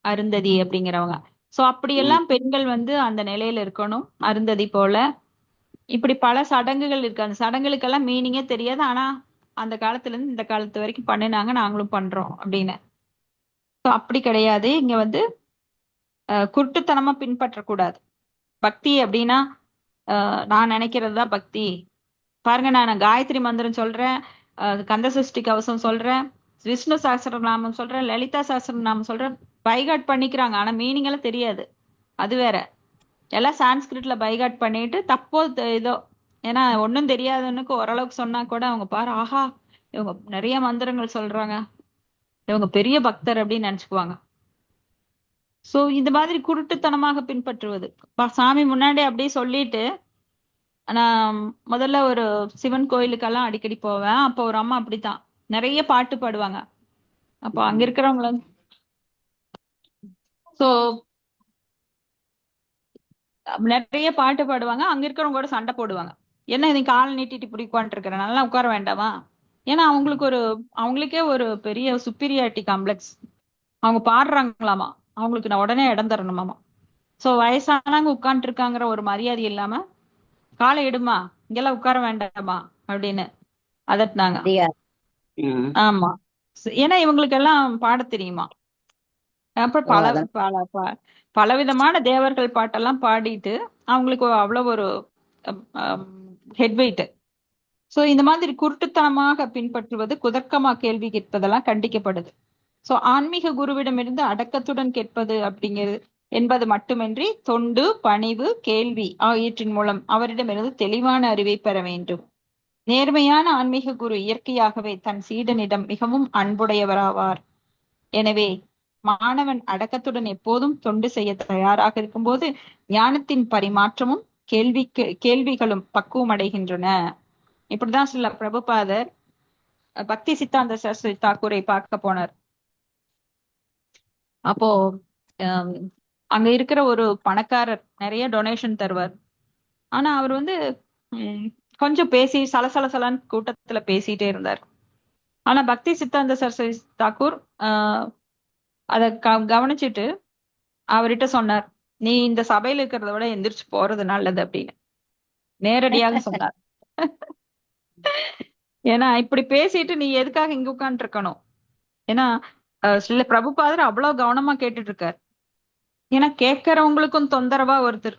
அருந்ததி அப்படிங்கிறவங்க. சோ அப்படியெல்லாம் பெண்கள் வந்து அந்த நிலையில இருக்கணும், அருந்ததி போல. இப்படி பல சடங்குகள் இருக்கு. அந்த சடங்குகளுக்கெல்லாம் மீனிங்கே தெரியாது, ஆனா அந்த காலத்துல இருந்து இந்த காலத்து வரைக்கும் பண்ணினாங்க, நாங்களும் பண்றோம் அப்படின்னு. அப்படி கிடையாது. இங்க வந்து குருட்டுத்தனமா பின்பற்றக்கூடாது. பக்தி அப்படின்னா நான் நினைக்கிறதுதான் பக்தி. பாருங்க, நான் காயத்ரி மந்திரம் சொல்றேன், கந்த சஷ்டி கவசம் சொல்றேன், விஷ்ணு சஹஸ்ரநாமம் சொல்றேன், லலிதா சஹஸ்ரநாமம் சொல்றேன், பைகாட் பண்ணிக்கிறாங்க, ஆனா மீனிங் எல்லாம் தெரியாது. அது வேற. எல்லாம் சான்ஸ்கிரிட்ல பைகாட் பண்ணிட்டு தப்போ ஏதோ, ஏன்னா ஒன்னும் தெரியாதவனுக்கு ஓரளவுக்கு சொன்னா கூட அவங்க பாரு, ஆஹா இவங்க நிறைய மந்திரங்கள் சொல்றாங்க, இவங்க பெரிய பக்தர் அப்படின்னு நினைச்சுக்குவாங்க. சோ இந்த மாதிரி குருட்டுத்தனமாக பின்பற்றுவது. சாமி முன்னாடி அப்படியே சொல்லிட்டு, நான் முதல்ல ஒரு சிவன் கோயிலுக்கெல்லாம் அடிக்கடி போவேன். அப்போ ஒரு அம்மா அப்படித்தான் நிறைய பாட்டு பாடுவாங்க. அப்போ அங்க இருக்கிறவங்கள சோ நிறைய பாட்டு பாடுவாங்க, அங்க இருக்கிறவங்க கூட சண்டை போடுவாங்க. என்ன இது கால் நீட்டிட்டு இப்படி உட்காந்துட்டு இருக்கிறேன், நல்லா உட்கார வேண்டாமா? ஏன்னா அவங்களுக்கே ஒரு பெரிய சுப்பீரியாரிட்டி காம்ப்ளெக்ஸ். அவங்க பாடுறாங்களாமா, அவங்களுக்கு நான் உடனே இடம் தரணுமாமா. சோ வயசானவங்க உட்கார்ந்து இருக்காங்கிற ஒரு மரியாதை இல்லாம, காலை எடுமா, இங்கெல்லாம் உட்கார வேண்டாமா அப்படின்னு அதட்டினாங்க. அதிகாரம். ஆமா. ஏன்னா இவங்களுக்கு எல்லாம் பாட தெரியுமா. அப்புறம் ஓ, அதான். பலவிதமான தேவர்கள் பாட்டெல்லாம் பாடிட்டு அவங்களுக்கு அவ்வளவு ஒரு ஹெட் வெயிட். சோ இந்த மாதிரி குருட்டுத்தனமாக பின்பற்றுவது, குதர்க்கமா கேள்வி கேட்பதெல்லாம் கண்டிக்கப்படுது. சோ ஆன்மீக குருவிடமிருந்து அடக்கத்துடன் கேட்பது அப்படிங்கிறது என்பது மட்டுமின்றி தொண்டு, பணிவு, கேள்வி ஆகியவற்றின் மூலம் அவரிடமிருந்து தெளிவான அறிவை பெற வேண்டும். நேர்மையான ஆன்மீக குரு இயற்கையாகவே தன் சீடனிடம் மிகவும் அன்புடையவராவார். எனவே மாணவன் அடக்கத்துடன் எப்போதும் தொண்டு செய்ய தயாராக இருக்கும்போது ஞானத்தின் பரிமாற்றமும் கேள்விகளும் பக்குவம் அடைகின்றன. இப்படிதான் சில பிரபுபாதர் பக்தி சித்தாந்த சரஸ்வதி தாக்கூரை பார்க்க போனார். அப்போ அங்க இருக்கிற ஒரு பணக்காரர் நிறைய டொனேஷன் தருவார். ஆனா அவர் கொஞ்சம் பேசி சலசலசலன்னு கூட்டத்துல பேசிட்டே இருந்தார். ஆனா பக்தி சித்தாந்த சரஸ்வதி தாக்கூர் அத கவனிச்சுட்டு அவர்கிட்ட சொன்னார், நீ இந்த சபையில இருக்கிறத விட எந்திரிச்சு போறது நல்லது அப்படின்னு நேரடியாக சொன்னார். ஏன்னா இப்படி பேசிட்டு நீ எதுக்காக இங்க உட்கார்ந்து இருக்கணும்? ஏன்னா சில பிரபுபாதர் அவ்வளவு கவனமா கேட்டுட்டு இருக்காரு. ஏன்னா கேட்கறவங்களுக்கும் தொந்தரவா ஒருத்தர்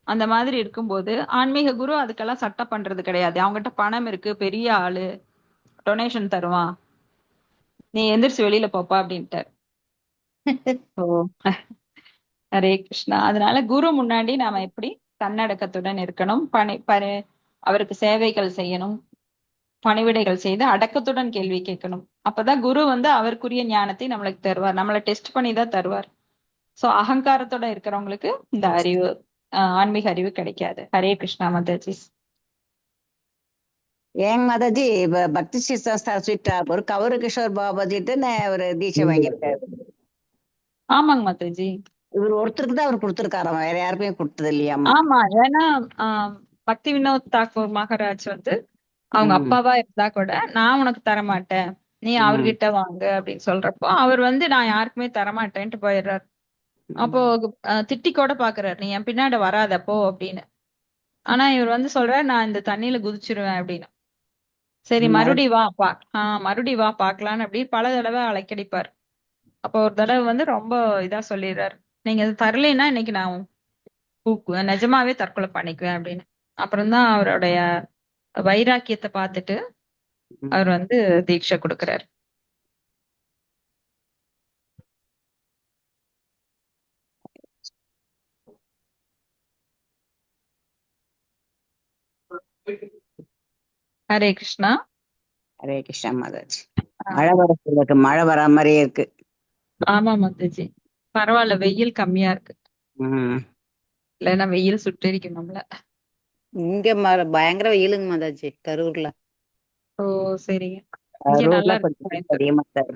அந்த மாதிரி இருக்கும்போது ஆன்மீக குரு அதுக்கெல்லாம் சட்டம் பண்றது கிடையாது. அவங்ககிட்ட பணம் இருக்கு, பெரிய ஆளு, டொனேஷன் தருவான், நீ எந்திரிச்சு வெளியில போப்பா அப்படின்ட்டார். ஹரே கிருஷ்ணா. அதனால குரு முன்னாடி நாம எப்படி தன்னடக்கத்துடன் இருக்கணும், அவருக்கு சேவைகள் செய்யணும், பணிவிடைகள் செய்து அடக்கத்துடன் கேள்வி கேட்கணும். அப்பதான் குரு அவருக்குரிய ஞானத்தை நம்மளுக்கு தருவார், நம்மளை டெஸ்ட் பண்ணி தான் தருவார். சோ அகங்காரத்தோட இருக்கிறவங்களுக்கு இந்த அறிவு, ஆன்மீக அறிவு கிடைக்காது. ஹரே கிருஷ்ணா மாதாஜி. ஏங்க மாதாஜி, பக்தி சரஸ்வதி தாக்கூர் கௌர கிஷோர் பாபாஜிட்டு ஒரு தீட்சை வாங்கியிருக்காரு. ஆமாங்க மாதாஜி. இவர் ஒருத்தருக்கு தான் அவர் கொடுத்திருக்காராம், வேற யாருக்குமே கொடுத்தது இல்லையாமா. ஆமா, ஏன்னா பக்தி வினோத் தாக்கூர் மகாராஜ் அவங்க அப்பாவா இருந்தா கூட நான் உனக்கு தரமாட்டேன், நீ அவர்கிட்ட வாங்க அப்படின்னு சொல்றப்போ அவர் நான் யாருக்குமே தரமாட்டேன்ட்டு போயிடுறாரு. அப்போ திட்டி கூட பாக்குறாரு, நீ என் பின்னாடி வராதப்போ அப்படின்னு. ஆனா இவர் சொல்றாரு, நான் இந்த தண்ணியில குதிச்சிருவேன் அப்படின்னு. சரி மறுபடி வா பாக்கலான்னு அப்படி பல தடவை அலைக்கடிப்பார். அப்போ ஒரு தடவை ரொம்ப இதா சொல்லிடுறாரு, நீங்க அது தரலைன்னா இன்னைக்கு நான் நிஜமாவே தற்கொலை பண்ணிக்குவேன் அப்படின்னு. அப்புறம்தான் அவருடைய வைராக்கியத்தை பார்த்துட்டு அவர் தீட்சை கொடுக்கிறார். ஹரே கிருஷ்ணா. ஹரே கிருஷ்ணா மாதாஜி. மழை வர மாதிரியே இருக்கு. ஆமா மாதாஜி, பரவாயில்ல, வெயில் கம்மியா இருக்கு. இல்லைன்னா வெயில் சுட்டரிக்கும் நம்மள. இங்க பயங்கர வெயிலுங்க மாதாஜி கரூர்ல. ஓ சரிங்க. இங்க நல்லா இருக்கு.